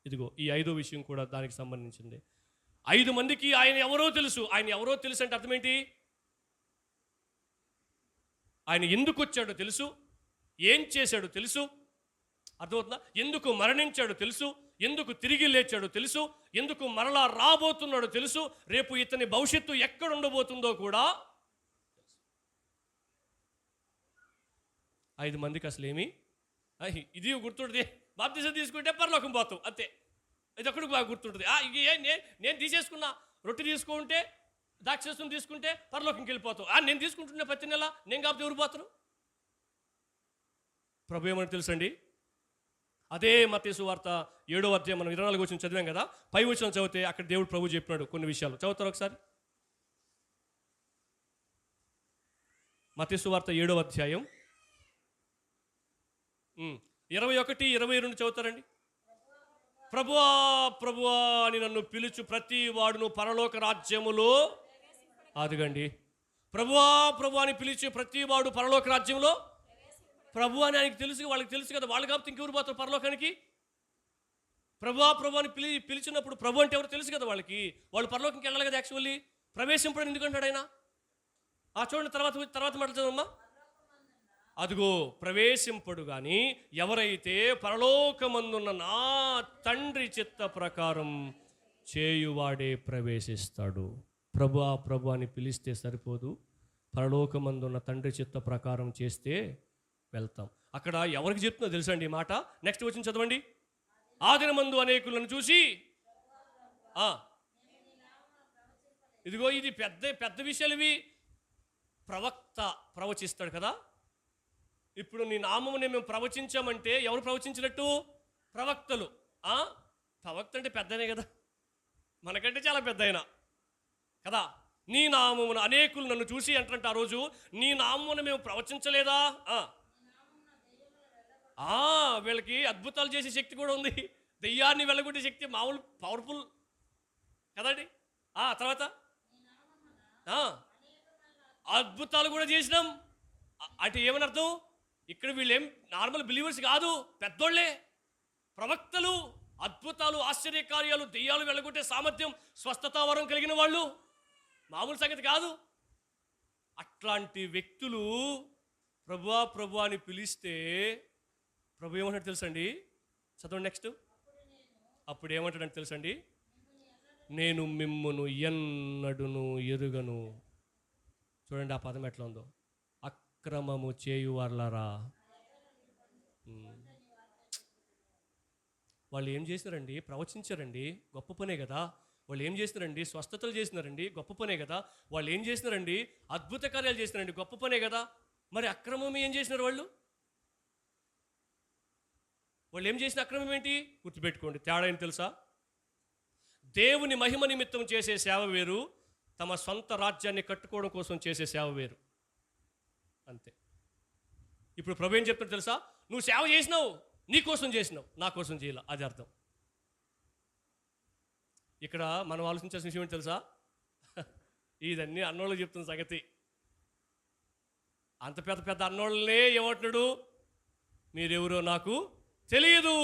ఇదిగో ఈ 5వ విషయం కూడా దానికి సంబంధించింది. 5 మందికి ఆయన ఎవరో తెలుసు. ఆయన ఎవరో తెలుసు అంటే అర్థం ఏంటి? ఆయన ఎందుకు వచ్చాడో తెలుసు, ఏం చేశాడో తెలుసు, అర్థమవుతుందా? ఎందుకు మరణించాడో తెలుసు, ఎందుకు తిరిగి లేచాడో తెలుసు, ఎందుకు మరలా రాబోతున్నాడో తెలుసు, రేపు ఇతని భవిష్యత్తు ఎక్కడ ఉండబోతుందో కూడా. 5 మందికి అసలు ఏమి ఇది గుర్తుంటుంది, బాప్తిసం తీసుకుంటే పరలోకం పోతాం అంతే. ఇది ఒక్కడికి బాగా గుర్తుంటుంది. నేను తీసేసుకున్నా, రొట్టె తీసుకుంటే, ద్రాక్షరసం తీసుకుంటే పరలోకంకి వెళ్ళిపోతాం. నేను తీసుకుంటున్నా ప్రతి నెల, నేను కాబట్టి ఎవరు పోతారు? ప్రభు ఏమని తెలుసండి, అదే మత్తయి సువార్త 7వ అధ్యాయం మనం 24వ వచనం చదివాం కదా, పై వచనం చదివితే అక్కడ దేవుడు ప్రభు చెప్పినాడు కొన్ని విషయాలు. చదువుతారు ఒకసారి? మత్తయి సువార్త 7వ అధ్యాయం 21, 22 చదువుతారండి. ప్రభువా ప్రభువా అని నన్ను పిలుచు ప్రతి వాడును పరలోక రాజ్యములో, అదిగండి, ప్రభువా ప్రభువా అని పిలిచి ప్రతి వాడు పరలోక రాజ్యంలో, ప్రభు అని ఆయనకి తెలుసు, వాళ్ళకి తెలుసు కదా, వాళ్ళు కాబట్టి ఇంకెవరు పోతారు పరలోకానికి? ప్రభువా ప్రభు అని పిలిచినప్పుడు ప్రభు అంటే ఎవరు తెలుసు కదా వాళ్ళకి, వాళ్ళు పరలోకంకి వెళ్ళాలి కదా. యాక్చువల్లీ ప్రవేశింపడం ఎందుకంటాడు ఆయన? చూడండి, తర్వాత మాట్లాడదామమ్మా. అదిగో ప్రవేశింపడు కానీ ఎవరైతే పరలోకమందున్న నా తండ్రి చిత్త ప్రకారం చేయువాడే ప్రవేశిస్తాడు. ప్రభువా ప్రభు అని పిలిస్తే సరిపోదు, పరలోకమందున్న తండ్రి చిత్త ప్రకారం చేస్తే వెళ్తాం. అక్కడ ఎవరికి చెప్తుందో తెలుసా అండి ఈ మాట? నెక్స్ట్ వచ్చిన చదవండి. ఆదినమందు అనేకులను చూసి, ఇదిగో ఇది పెద్ద విషయాలు ఇవి. ప్రవక్త ప్రవచిస్తాడు కదా. ఇప్పుడు నీ నామమునే మేము ప్రవచించామంటే ఎవరు ప్రవచించినట్టు? ప్రవక్తలు. ప్రవక్త అంటే పెద్దనే కదా, మనకంటే చాలా పెద్ద అయినా కదా. నీ నామమున అనేకులు నన్ను చూసి అంటారంట ఆ రోజు, నీ నామమున మేము ప్రవచించలేదా? వీళ్ళకి అద్భుతాలు చేసే శక్తి కూడా ఉంది, దెయ్యాన్ని వెళ్ళగొట్టే శక్తి మామూలు పవర్ఫుల్ కదండి. తర్వాత అద్భుతాలు కూడా చేసినాం అంటే ఏమని అర్థం? ఇక్కడ వీళ్ళేం నార్మల్ బిలీవర్స్ కాదు, పెద్దోళ్ళే, ప్రవక్తలు. అద్భుతాలు, ఆశ్చర్యకార్యాలు, దెయ్యాలు వెళ్ళగొట్టే సామర్థ్యం, స్వస్థతావరం కలిగిన వాళ్ళు, మామూలు సంగతి కాదు. అట్లాంటి వ్యక్తులు ప్రభువా ప్రభువా అని పిలిస్తే ప్రభు ఏమంటాడు తెలుసండి? చదవండి నెక్స్ట్. అప్పుడు ఏమంటాడంటే తెలుసండి, నేను మిమ్మును ఎన్నడును ఎరుగను. చూడండి ఆ పదం ఎట్లా ఉందో, అక్రమము చేయువార్లారా. వాళ్ళు ఏం చేసినారండి? ప్రవచించారండి, గొప్ప పనే కదా. వాళ్ళు ఏం చేసినారండి? స్వస్థతలు చేసినారండి, గొప్ప పనే కదా. వాళ్ళు ఏం చేసినారండి? అద్భుత కార్యాలు చేసినారండి, గొప్ప పనే కదా. మరి అక్రమం ఏం చేసినారు వాళ్ళు? ఏం చేసిన అక్రమం ఏంటి? గుర్తుపెట్టుకోండి, తేడా ఏం తెలుసా? దేవుని మహిమ నిమిత్తం చేసే సేవ వేరు, తమ సొంత రాజ్యాన్ని కట్టుకోవడం కోసం చేసే సేవ వేరు, అంతే. ఇప్పుడు ప్రభు ఏం చెప్తాడు తెలుసా? నువ్వు సేవ చేసినావు, నీ కోసం చేసినావు, నా కోసం చేయాల, అది అర్థం. ఇక్కడ మనం ఆలోచించాల్సిన విషయం ఏంటి తెలుసా? ఇదన్నీ అన్నోళ్ళకి చెప్తున్న సంగతి. అంత పెద్ద పెద్ద అన్నోళ్ళనే ఏమంటున్నాడు? మీరెవరో నాకు తెలియదు.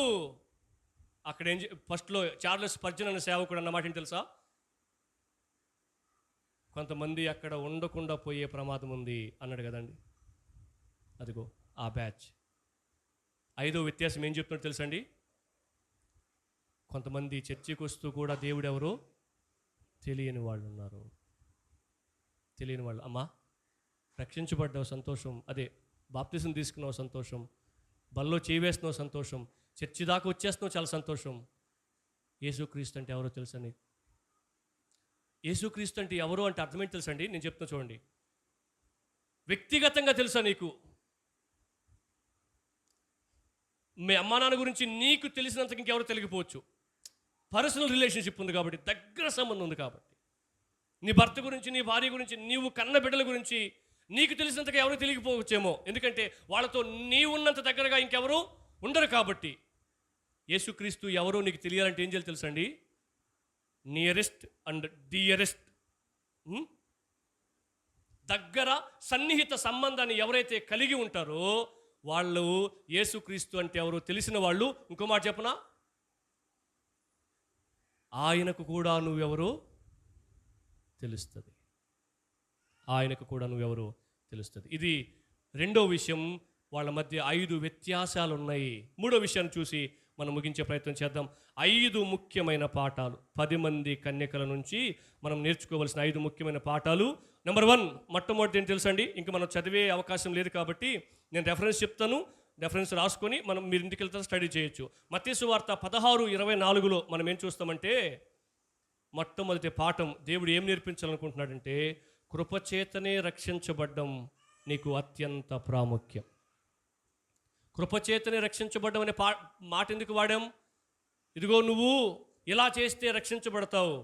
అక్కడ ఫస్ట్లో చార్లెస్ స్పర్జన్ అనే సేవకుడు అన్నమాట ఏంటి తెలుసా? కొంతమంది అక్కడ ఉండకుండా పోయే ప్రమాదం ఉంది అన్నాడు కదండి. అదిగో ఆ బ్యాచ్. 5వ వ్యత్యాసం ఏం చెప్తున్నాడు తెలుసండి? కొంతమంది చర్చికి వస్తూ కూడా దేవుడు ఎవరో తెలియని వాళ్ళు ఉన్నారు. తెలియని వాళ్ళు, అమ్మా రక్షించబడ్డావు సంతోషం, అదే బాప్తిజం తీసుకున్నావు సంతోషం, బల్లో చేవేస్తున్నావు సంతోషం, చర్చి దాకా వచ్చేస్తున్నావు చాలా సంతోషం. యేసుక్రీస్తు అంటే ఎవరో తెలుసా నీకు? యేసుక్రీస్తు అంటే ఎవరో అంటే అర్థమేంటి తెలుసండి? నేను చెప్తున్నా చూడండి. వ్యక్తిగతంగా తెలుసా నీకు? మీ అమ్మా నాన్న గురించి నీకు తెలిసినంతకు ఇంకెవరో తెలియకపోవచ్చు. పర్సనల్ రిలేషన్షిప్ ఉంది కాబట్టి, దగ్గర సంబంధం ఉంది కాబట్టి. నీ భర్త గురించి, నీ భార్య గురించి, నీవు కన్న బిడ్డల గురించి నీకు తెలిసినంతగా ఎవరు తెలియకపోవచ్చేమో. ఎందుకంటే వాళ్ళతో నీ ఉన్నంత దగ్గరగా ఇంకెవరు ఉండరు కాబట్టి. యేసుక్రీస్తు ఎవరో నీకు తెలియాలంటే ఏం చేయాలి తెలుసండి? నియరెస్ట్ అండ్ డియరెస్ట్, దగ్గర సన్నిహిత సంబంధాన్ని ఎవరైతే కలిగి ఉంటారో వాళ్ళు యేసుక్రీస్తు అంటే ఎవరో తెలిసిన వాళ్ళు. ఇంకో మాట చెప్పనా? ఆయనకు కూడా నువ్వెవరో తెలుస్తుంది. ఆయనకు కూడా నువ్వెవరో తెలుస్తుంది. ఇది రెండో విషయం. వాళ్ళ మధ్య 5 వ్యత్యాసాలు ఉన్నాయి. మూడో విషయాన్ని చూసి మనం ముగించే ప్రయత్నం చేద్దాం. 5 ముఖ్యమైన పాఠాలు, 10 మంది కన్యకల నుంచి మనం నేర్చుకోవాల్సిన 5 ముఖ్యమైన పాఠాలు. నెంబర్ 1, మొట్టమొదటి ఏంటి తెలుసండి? ఇంకా మనం చదివే అవకాశం లేదు కాబట్టి నేను రెఫరెన్స్ చెప్తాను, రెఫరెన్స్ రాసుకొని మీరు ఇంటికి వెళ్తే స్టడీ చేయొచ్చు. మత్తయి సువార్త 16:24లో మనం ఏం చూస్తామంటే, మొట్టమొదటి పాఠం దేవుడు ఏం నేర్పించాలనుకుంటున్నాడంటే, కృపచేతనే రక్షించబడ్డం నీకు అత్యంత ప్రాముఖ్యం. కృపచేతనే రక్షించబడ్డం అనే మాట ఎందుకు వాడాం? ఇదిగో నువ్వు ఇలా చేస్తే రక్షించబడతావు,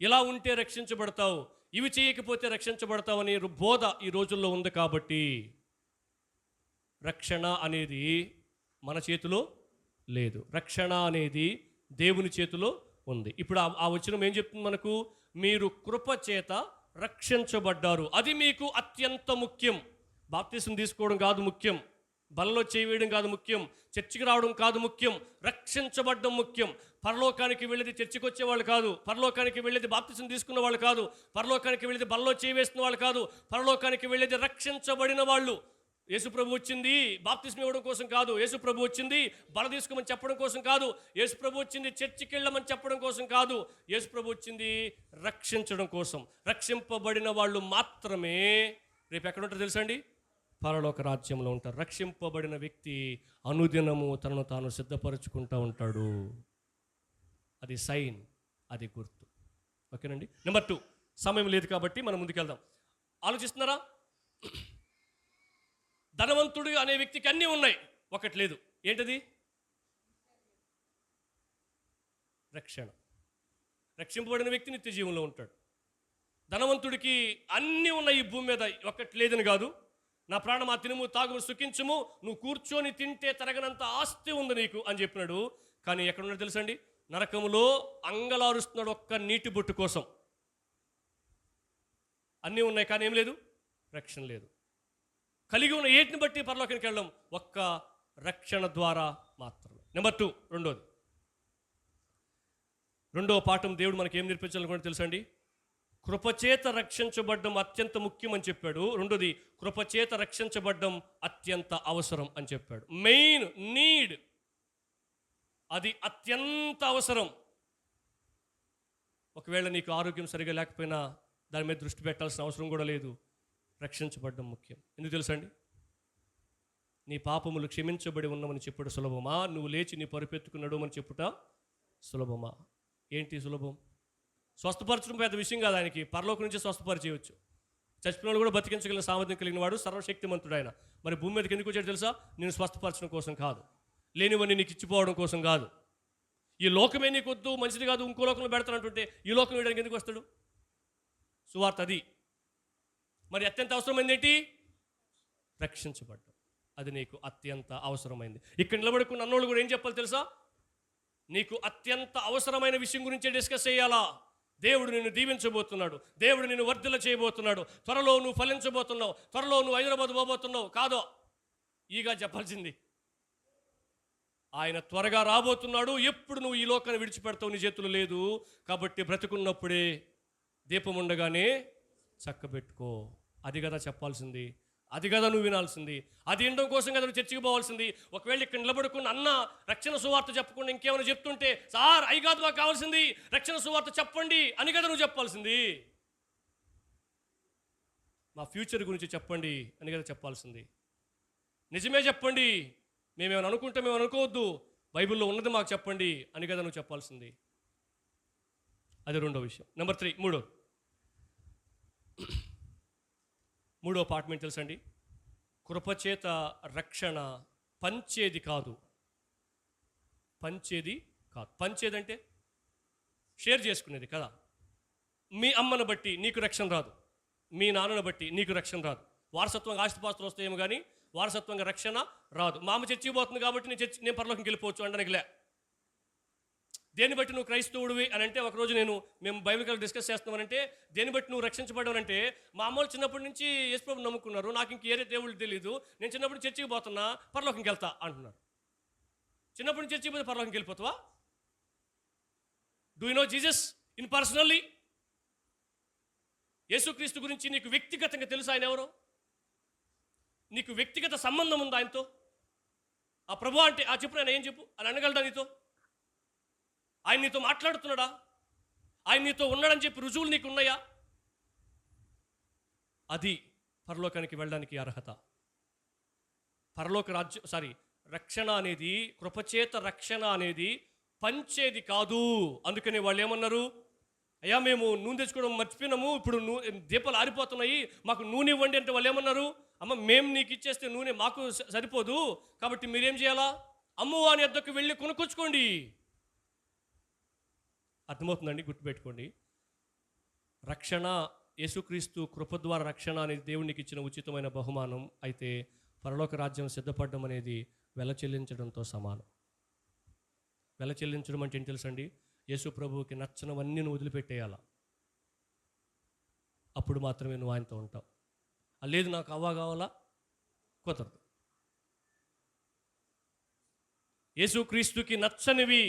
ఇలా ఉంటే రక్షించబడతావు, ఇవి చేయకపోతే రక్షించబడతావు అని బోధ ఈ రోజుల్లో ఉంది కాబట్టి. రక్షణ అనేది మన చేతిలో లేదు, రక్షణ అనేది దేవుని చేతిలో ఉంది. ఇప్పుడు ఆ వచనం ఏం చెప్తుంది మనకు? మీరు కృపచేత రక్షించబడ్డారు, అది మీకు అత్యంత ముఖ్యం. బాప్తిసం తీసుకోవడం కాదు ముఖ్యం, బలలో చేయవేయడం కాదు ముఖ్యం, చర్చికి రావడం కాదు ముఖ్యం, రక్షించబడ్డం ముఖ్యం. పరలోకానికి వెళ్ళేది చర్చికి వచ్చేవాళ్ళు కాదు, పరలోకానికి వెళ్ళేది బాప్తిసం తీసుకున్న వాళ్ళు కాదు, పరలోకానికి వెళ్ళేది బలలో చేయవేస్తున్న వాళ్ళు కాదు, పరలోకానికి వెళ్ళేది రక్షించబడిన వాళ్ళు. యేసుప్రభు వచ్చింది బాప్తిసం ఇవ్వడం కోసం కాదు, యేసుప్రభు వచ్చింది బల తీసుకోమని చెప్పడం కోసం కాదు, యేసుప్రభు వచ్చింది చర్చికి వెళ్ళమని చెప్పడం కోసం కాదు, యేసుప్రభు వచ్చింది రక్షించడం కోసం. రక్షింపబడిన వాళ్ళు మాత్రమే రేపు ఎక్కడ ఉంటారో తెలుసా అండి? పరలోక రాజ్యంలో ఉంటారు. రక్షింపబడిన వ్యక్తి అనుదినము తనను తాను సిద్ధపరచుకుంటూ ఉంటాడు. అది సైన్, అది గుర్తు. ఓకేనండి. నెంబర్ 2, సమయం లేదు కాబట్టి మనం ముందుకెళ్దాం. ఆలోచిస్తున్నారా? ధనవంతుడు అనే వ్యక్తికి అన్నీ ఉన్నాయి, ఒకటి లేదు. ఏంటది? రక్షణ. రక్షింపబడిన వ్యక్తి నిత్య జీవంలో ఉంటాడు. ధనవంతుడికి అన్నీ ఉన్నాయి ఈ భూమి మీద, ఒకటి లేదని కాదు. నా ప్రాణమా తినుము తాగుము సుఖించుము, నువ్వు కూర్చొని తింటే తరగనంత ఆస్తి ఉంది నీకు అని చెప్పినాడు. కానీ ఎక్కడున్నాడు తెలుసండి? నరకములో అంగలారుస్తున్నాడు ఒక్క నీటి బొట్టు కోసం. అన్నీ ఉన్నాయి కానీ ఏం లేదు? రక్షణ లేదు. కలిగి ఉన్న ఏటిని బట్టి పరలోకానికి వెళ్ళడం ఒక్క రక్షణ ద్వారా మాత్రమే. నెంబర్ 2, రెండో పాఠం దేవుడు మనకి ఏం నేర్పించాలనుకుంటే తెలుసండి? కృపచేత రక్షించబడ్డం అత్యంత ముఖ్యం అని చెప్పాడు. రెండోది, కృపచేత రక్షించబడ్డం అత్యంత అవసరం అని చెప్పాడు. మెయిన్ నీడ్, అది అత్యంత అవసరం. ఒకవేళ నీకు ఆరోగ్యం సరిగా లేకపోయినా దాని మీద దృష్టి పెట్టాల్సిన అవసరం కూడా లేదు. రక్షించబడ్డం ముఖ్యం. ఎందుకు తెలుసండి? నీ పాపములు క్షమించబడి ఉన్నామని చెప్పుట సులభమా, నువ్వు లేచి నీ పరుపెత్తుకున్నాడు అని చెప్పుట సులభమా? ఏంటి సులభం? స్వస్థపరచడం పెద్ద విషయం కాదు ఆయనకి, పరలోకం నుంచి స్వస్థపరిచేయవచ్చు. చచ్చిపోయిన కూడా బతికించగలిగిన సామర్థ్యం కలిగిన వాడు, సర్వశక్తిమంతుడు ఆయన. మరి భూమి మీదకి ఎందుకు వచ్చాడు తెలుసా? నేను స్వస్థపరచడం కోసం కాదు, లేనివన్నీ నీకు ఇచ్చిపోవడం కోసం కాదు. ఈ లోకమే నీకు వద్దు, మంచిది కాదు, ఇంకో లోకంలో పెడతానంటుంటే ఈ లోకం వేయడానికి ఎందుకు వస్తాడు? సువార్త అది. మరి అత్యంత అవసరమైంది ఏంటి? రక్షించబడ్డం. అది నీకు అత్యంత అవసరమైంది. ఇక్కడ నిలబడుకున్న అన్నోళ్ళు కూడా ఏం చెప్పాలి తెలుసా? నీకు అత్యంత అవసరమైన విషయం గురించే డిస్కస్ చేయాలా. దేవుడు నిన్ను దీవించబోతున్నాడు, దేవుడు నిన్ను వర్ధిల్ల చేయబోతున్నాడు, త్వరలో నువ్వు ఫలించబోతున్నావు, త్వరలో నువ్వు హైదరాబాద్ పోబోతున్నావు కాదో ఈగా చెప్పాల్సింది. ఆయన త్వరగా రాబోతున్నాడు. ఎప్పుడు నువ్వు ఈ లోకాన్ని విడిచిపెడతావు నీ చేతులు లేదు కాబట్టి బ్రతుకున్నప్పుడే దీపం ఉండగానే చక్కబెట్టుకో. అది కదా చెప్పాల్సింది, అది కదా నువ్వు వినాల్సింది, అది వినడం కోసం కదా నువ్వు చర్చికి పోవాల్సింది. ఒకవేళ ఇక్కడ నిలబడుకున్న అన్న రక్షణ సువార్త చెప్పకుండా ఇంకేమైనా చెప్తుంటే, సార్ అయి కాదు మాకు కావాల్సింది, రక్షణ సువార్త చెప్పండి అని కదా నువ్వు చెప్పాల్సింది. మా ఫ్యూచర్ గురించి చెప్పండి అని కదా చెప్పాల్సింది. నిజమే చెప్పండి, మేమేమైనా అనుకుంటే మేము అనుకోవద్దు, బైబిల్లో ఉన్నది మాకు చెప్పండి అని కదా నువ్వు చెప్పాల్సింది. అది రెండో విషయం. నెంబర్ 3, మూడో పార్ట్ మీకు తెలుసండి. కృపచేత రక్షణ పంచేది కాదు. పంచేది కాదు. పంచేదంటే షేర్ చేసుకునేది కదా. మీ అమ్మను బట్టి నీకు రక్షణ రాదు, మీ నాన్నను బట్టి నీకు రక్షణ రాదు. వారసత్వంగా ఆస్తిపాస్తులు వస్తాయేమో కానీ వారసత్వంగా రక్షణ రాదు. మా అమ్మ చర్చికి పోతుంది కాబట్టి నేను పరలోకంకి వెళ్ళిపోవచ్చు అనడానికి లే. దేన్ని బట్టి నువ్వు క్రైస్తవుడివి అని అంటే, ఒకరోజు మేము బైబిల్ డిస్కస్ చేస్తున్నామనంటే దేన్ని బట్టి నువ్వు రక్షించబడవనంటే, మా అమ్మలు చిన్నప్పటి నుంచి యేసుప్రభుని నమ్ముకున్నారు, నాకు ఇంక ఏరే దేవుళ్ళు తెలియదు, నేను చిన్నప్పుడు చర్చికి పోతున్నా పరలోకంకి వెళ్తా అంటున్నారు. చిన్నప్పటి నుంచి చర్చికి పోతే పరలోకంకి వెళ్ళిపోతావా? Do you know Jesus in personally? యేసుక్రీస్తు గురించి నీకు వ్యక్తిగతంగా తెలుసు ఆయన ఎవరో? నీకు వ్యక్తిగత సంబంధం ఉందా ఆయనతో? ఆ ప్రభు అంటే ఆ చెప్పు, ఆయన ఏం చెప్పు అని అనగలడా నీతో? ఆయన నీతో మాట్లాడుతున్నాడా? ఆయన నీతో ఉన్నాడని చెప్పి రుజువులు నీకు ఉన్నాయా? అది పరలోకానికి వెళ్ళడానికి అర్హత. రక్షణ అనేది, కృపచేత రక్షణ అనేది పంచేది కాదు. అందుకని వాళ్ళు ఏమన్నారు? అయ్యా మేము నూనె తెచ్చుకోవడం మర్చిపోయినాము, ఇప్పుడు దీపాలు ఆరిపోతున్నాయి, మాకు నూనె ఇవ్వండి అంటే వాళ్ళు ఏమన్నారు? అమ్మ మేము నీకు ఇచ్చేస్తే నూనె మాకు సరిపోదు, కాబట్టి మీరేం చేయాలా? అమ్మవాని వద్దకు వెళ్ళి కొనుక్కొచ్చుకోండి. అర్థమవుతుందండి? గుర్తుపెట్టుకోండి. రక్షణ, యేసుక్రీస్తు కృప ద్వారా రక్షణ అనేది దేవునికి ఇచ్చిన ఉచితమైన బహుమానం. అయితే పరలోక రాజ్యం సిద్ధపడడం అనేది వెల చెల్లించడంతో సమానం. వెల చెల్లించడం అంటే ఏంటి తెలుసండి? యేసు ప్రభువుకి నచ్చనవన్నీ నువ్వు వదిలిపెట్టేయాలా, అప్పుడు మాత్రమే నువ్వు ఆయనతో ఉంటావు. లేదు నాకు అవ్వ కావాలా, కుదరదు. యేసుక్రీస్తుకి నచ్చనివి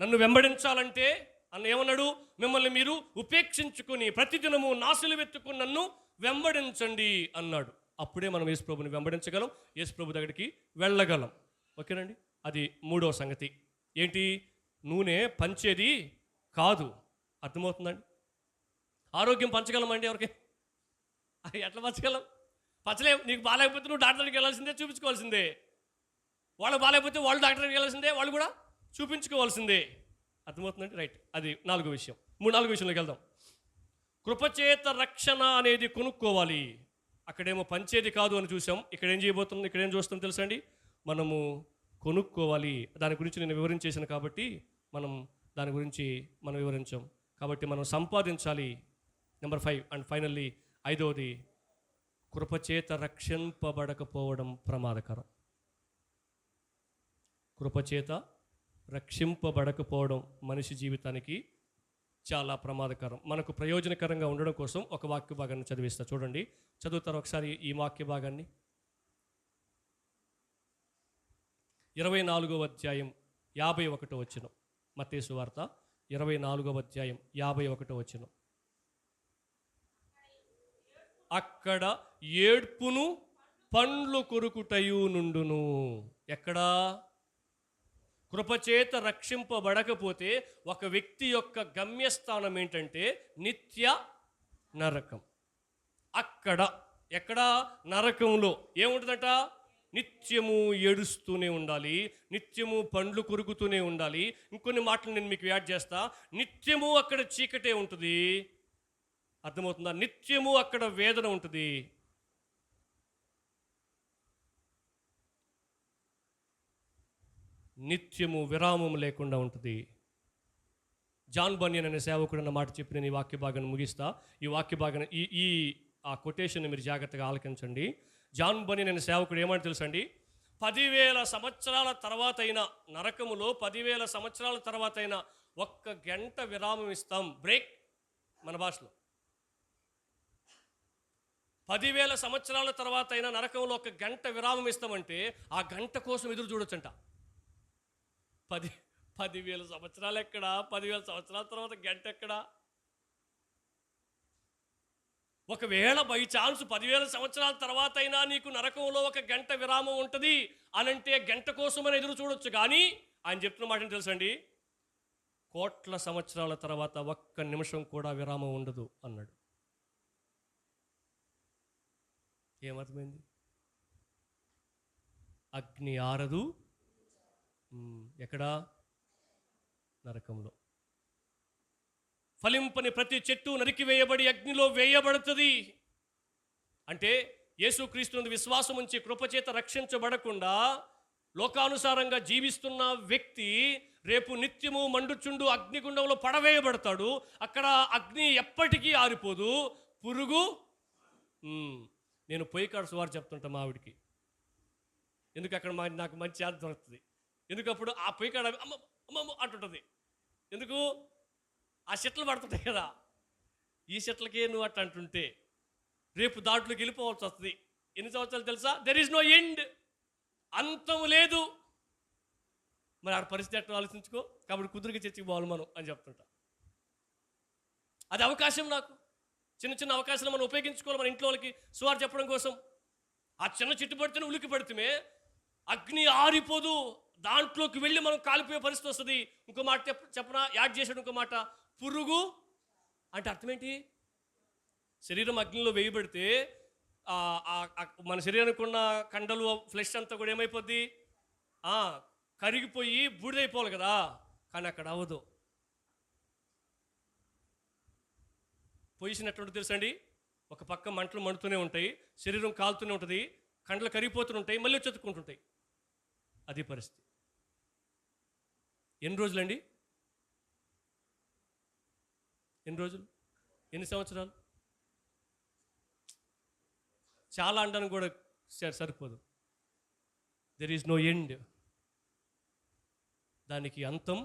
నన్ను వెంబడించాలంటే అన్న ఏమన్నాడు? మిమ్మల్ని మీరు ఉపేక్షించుకుని ప్రతిదినము నాశలు వెతుకుని నన్ను వెంబడించండి అన్నాడు. అప్పుడే మనం యేసు ప్రభుని వెంబడించగలం, యేసు ప్రభు దగ్గరికి వెళ్ళగలం. ఓకేనండి? అది మూడో సంగతి. ఏంటి? నూనె పంచేది కాదు. అర్థమవుతుందండి? ఆరోగ్యం పంచగలమండి ఎవరికి? అది ఎట్లా పంచగలం? పంచలేం. నీకు బాగాలేకపోతే నువ్వు డాక్టర్ దగ్గరికి వెళ్ళాల్సిందే, చూపించుకోవాల్సిందే. వాళ్ళు బాగాలేకపోతే వాళ్ళు డాక్టర్ దగ్గరికి వెళ్ళాల్సిందే, వాళ్ళు కూడా చూపించుకోవాల్సిందే. అర్థమవుతుందండి? రైట్. అది నాలుగో విషయం. నాలుగో విషయంలోకి వెళ్దాం. కృపచేత రక్షణ అనేది కొనుక్కోవాలి. అక్కడేమో పంచేది కాదు అని చూసాం. ఇక్కడ ఏం చేయబోతుంది? ఇక్కడ ఏం చూస్తాం తెలుసండి? మనము కొనుక్కోవాలి. దాని గురించి నేను వివరించేసాను కాబట్టి దాని గురించి మనం వివరించాం. కాబట్టి మనం సంపాదించాలి. నెంబర్ 5 అండ్ ఫైనల్లీ 5వది, కృపచేత రక్షింపబడకపోవడం ప్రమాదకరం. కృపచేత రక్షింపబడకపోవడం మనిషి జీవితానికి చాలా ప్రమాదకరం. మనకు ప్రయోజనకరంగా ఉండడం కోసం ఒక వాక్య భాగాన్ని చదివిస్తా, చూడండి. చదువుతారు ఒకసారి ఈ వాక్య భాగాన్ని. 24వ అధ్యాయం 51వ వచనం. మత్తయి సువార్త 24వ అధ్యాయం 51వ వచనం. అక్కడ ఏడ్పును పండ్లు కొరుకుటయు నుండును. ఎక్కడా? కృపచేత రక్షింపబడకపోతే ఒక వ్యక్తి యొక్క గమ్యస్థానం ఏంటంటే నిత్య నరకం. ఎక్కడ? నరకంలో ఏముంటుందట? నిత్యము ఏడుస్తూనే ఉండాలి, నిత్యము పండ్లు కొరుకుతూనే ఉండాలి. ఇంకొన్ని మాటలు నేను మీకు యాడ్ చేస్తా. నిత్యము అక్కడ చీకటే ఉంటుంది. అర్థమవుతుందా? నిత్యము అక్కడ వేదన ఉంటుంది. నిత్యము విరామం లేకుండా ఉంటుంది. జాన్ బన్యన్ అనే సేవకుడు అన్న మాట చెప్పి నేను ఈ వాక్య భాగాన్ని ముగిస్తా. ఈ వాక్య భాగాన్ని ఆ కొటేషన్ మీరు జాగ్రత్తగా ఆలకించండి. జాన్ బన్యన్ అనే సేవకుడు ఏమంటే తెలుసండి? 10,000 సంవత్సరాల తర్వాత అయినా, నరకములో 10,000 సంవత్సరాల తర్వాత అయినా 1 గంట విరామం ఇస్తాం, బ్రేక్ మన భాషలో. 10,000 సంవత్సరాల తర్వాత అయినా నరకంలో 1 గంట విరామం ఇస్తామంటే ఆ గంట కోసం ఎదురు చూడొచ్చంట. 10,000 సంవత్సరాలు ఎక్కడా? 10,000 సంవత్సరాల తర్వాత గంట ఎక్కడా? ఒకవేళ బై ఛాన్స్ 10,000 సంవత్సరాల తర్వాత అయినా నీకు నరకంలో 1 గంట విరామం ఉంటుంది అనంటే గంట కోసమని ఎదురు చూడొచ్చు. కానీ ఆయన చెప్తున్న మాట తెలుసండి, కోట్ల సంవత్సరాల తర్వాత 1 నిమిషం కూడా విరామం ఉండదు అన్నాడు. ఏమర్థమైంది? అగ్ని ఆరదు. ఎక్కడా? నరకంలో. ఫలింపని ప్రతి చెట్టు నరికివేయబడి అగ్నిలో వేయబడుతుంది. అంటే యేసుక్రీస్తునందు విశ్వాసం ఉంచి కృపచేత రక్షించబడకుండా లోకానుసారంగా జీవిస్తున్న వ్యక్తి రేపు నిత్యము మండుచుండు అగ్నిగుండంలో పడవేయబడతాడు. అక్కడ అగ్ని ఎప్పటికీ ఆరిపోదు. పురుగు. నేను పొయ్యి కాడ సువారు చెప్తుంటా మా ఆవిడికి. ఎందుకు అక్కడ నాకు మంచి ఆది దొరుకుతుంది. ఎందుకు అప్పుడు ఆ పొయ్యి కాడ అమ్మ అమ్మమ్మ అంటుంటుంది. ఎందుకు? ఆ చెట్లు పడుతుంటాయి కదా, ఈ చెట్లకే నువ్వు అట్లా అంటుంటే రేపు దాంట్లోకి వెళ్ళిపోవాల్సి వస్తుంది. ఎన్ని సంవత్సరాలు తెలుసా? There is no end. అంతము లేదు. మరి ఆ పరిస్థితి ఎట్లా ఆలోచించుకో. కాబట్టి కుదురుగా చర్చికి పోవాలి మనం అని చెప్తుంటా. అది అవకాశం. నాకు చిన్న చిన్న అవకాశాలు మనం ఉపయోగించుకోవాలి మన ఇంట్లో వాళ్ళకి సువార్త చెప్పడం కోసం. ఆ చిన్న చెట్టు పడితేనే ఉలికి పడితే అగ్ని ఆరిపోదు. దాంట్లోకి వెళ్ళి మనం కాలిపోయే పరిస్థితి వస్తుంది. ఇంకో మాట చెప్పనా? యాడ్ చేసాడు ఇంకో మాట, పురుగు. అంటే అర్థం ఏంటి? శరీరం అగ్నిలో వేయబడితే మన శరీరానికి ఉన్న కండలు ఫ్లెష్ అంతా కూడా ఏమైపోద్ది? కరిగిపోయి బూడిదైపోవాలి కదా. కానీ అక్కడ అవ్వదు. పొజిషన్ ఎట్లా తెలుసండి? ఒక పక్క మంటలు మండుతూనే ఉంటాయి, శరీరం కాలుతూనే ఉంటుంది, కండలు కరిగిపోతూనే ఉంటాయి, మళ్ళీ చెతుక్కుంటుంటాయి. అది పరిస్థితి. ఎన్ని రోజులండి? ఎన్ని రోజులు? ఎన్ని సంవత్సరాలు? చాలా అనడానికి కూడా సరిపోదు. There is no end. దానికి అంతం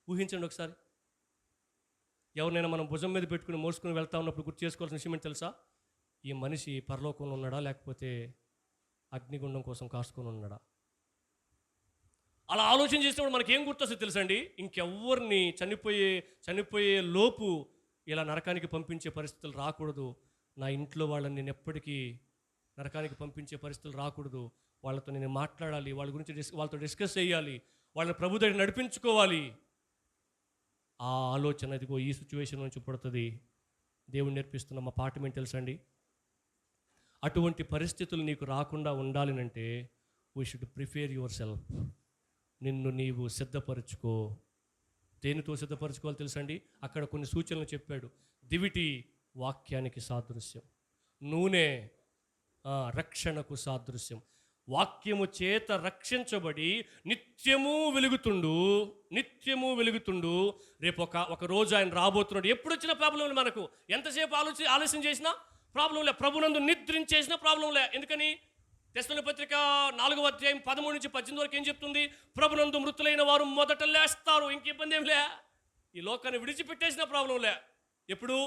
ఊహించండి ఒకసారి. ఎవరినైనా మనం భుజం మీద పెట్టుకుని మోసుకుని వెళ్తా ఉన్నప్పుడు గుర్తు చేసుకోవాల్సిన విషయం ఏంటి తెలుసా? ఈ మనిషి పరలోకంలో ఉన్నాడా లేకపోతే అగ్నిగుండం కోసం కాసుకొని ఉన్నాడా? అలా ఆలోచన చేసినప్పుడు మనకి ఏం గుర్తొస్తుంది తెలుసండి? ఇంకెవ్వరిని చనిపోయే లోపు ఇలా నరకానికి పంపించే పరిస్థితులు రాకూడదు. నా ఇంట్లో వాళ్ళని నేను ఎప్పటికీ నరకానికి పంపించే పరిస్థితులు రాకూడదు. వాళ్ళతో నేను మాట్లాడాలి, వాళ్ళ గురించి వాళ్ళతో డిస్కస్ చేయాలి, వాళ్ళని ప్రభు దగ్గర నడిపించుకోవాలి. ఆ ఆలోచన ఇదిగో ఈ సిచ్యువేషన్ నుంచి పుడుతుంది. దేవుడు నేర్పిస్తున్న మా పాఠం ఏంటి తెలుసండి? అటువంటి పరిస్థితులు నీకు రాకుండా ఉండాలి అంటే we should prepare your self. నిన్ను నీవు సిద్ధపరచుకో. దేనితో సిద్ధపరచుకోవాలి తెలుసండి? అక్కడ కొన్ని సూచనలు చెప్పాడు. దివిటి వాక్యానికి సాదృశ్యం, నూనె రక్షణకు సాదృశ్యం. వాక్యము చేత రక్షించబడి నిత్యము వెలుగుతుండు. రేపు ఒక రోజు ఆయన రాబోతున్నాడు. ఎప్పుడు వచ్చిన ప్రాబ్లం లే మనకు. ఎంతసేపు ఆలస్యం చేసినా ప్రాబ్లం లే. ప్రభునందు నిద్రించేసినా ప్రాబ్లం లే. ఎందుకని? తెస్సలోనికీ పత్రిక 4వ అధ్యాయం 13 నుంచి 18 వరకు ఏం చెప్తుంది? ప్రభునందు మృతులైన వారు మొదట లేస్తారు. ఇంక ఇబ్బంది ఏం లే. ఈ లోకాన్ని విడిచిపెట్టేసిన ప్రాబ్లం లే. ఎప్పుడు?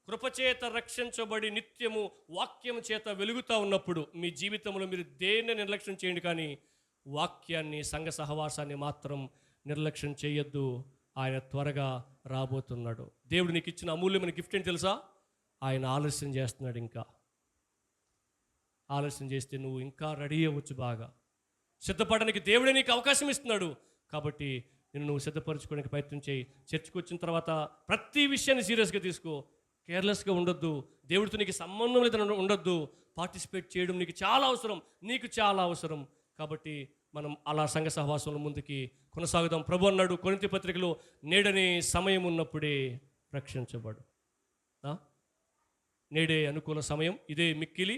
కృపచేత రక్షించబడి నిత్యము వాక్యం చేత వెలుగుతూ ఉన్నప్పుడు. మీ జీవితంలో మీరు దేన్ని నిర్లక్ష్యం చేయండి, కానీ వాక్యాన్ని, సంఘ సహవాసాన్ని మాత్రం నిర్లక్ష్యం చేయొద్దు. ఆయన త్వరగా రాబోతున్నాడు. దేవుడు నీకు ఇచ్చిన అమూల్యమైన గిఫ్ట్ ఏంటి తెలుసా? ఆయన ఆలస్యం చేస్తున్నాడు. ఇంకా ఆలస్యం చేస్తే నువ్వు ఇంకా రెడీ అవ్వచ్చు. బాగా సిద్ధపడడానికి దేవుడే నీకు అవకాశం ఇస్తున్నాడు. కాబట్టి నువ్వు సిద్ధపరచుకోవడానికి ప్రయత్నం చేయి. చర్చకు వచ్చిన తర్వాత ప్రతి విషయాన్ని సీరియస్గా తీసుకో. కేర్లెస్గా ఉండొద్దు. దేవుడితో నీకు సంబంధం లేదని ఉండొద్దు. పార్టిసిపేట్ చేయడం నీకు చాలా అవసరం. కాబట్టి మనం అలా సంఘ సహవాసంలో ముందుకి కొనసాగుదాం. ప్రభు అన్నాడు కొరింథీ పత్రికలో, నేడనే సమయం ఉన్నప్పుడే రక్షించబడు. నేడే అనుకూల సమయం, ఇదే మిక్కిలి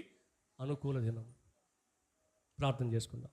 అనుకూల దినం. ప్రార్థన చేసుకుందాం.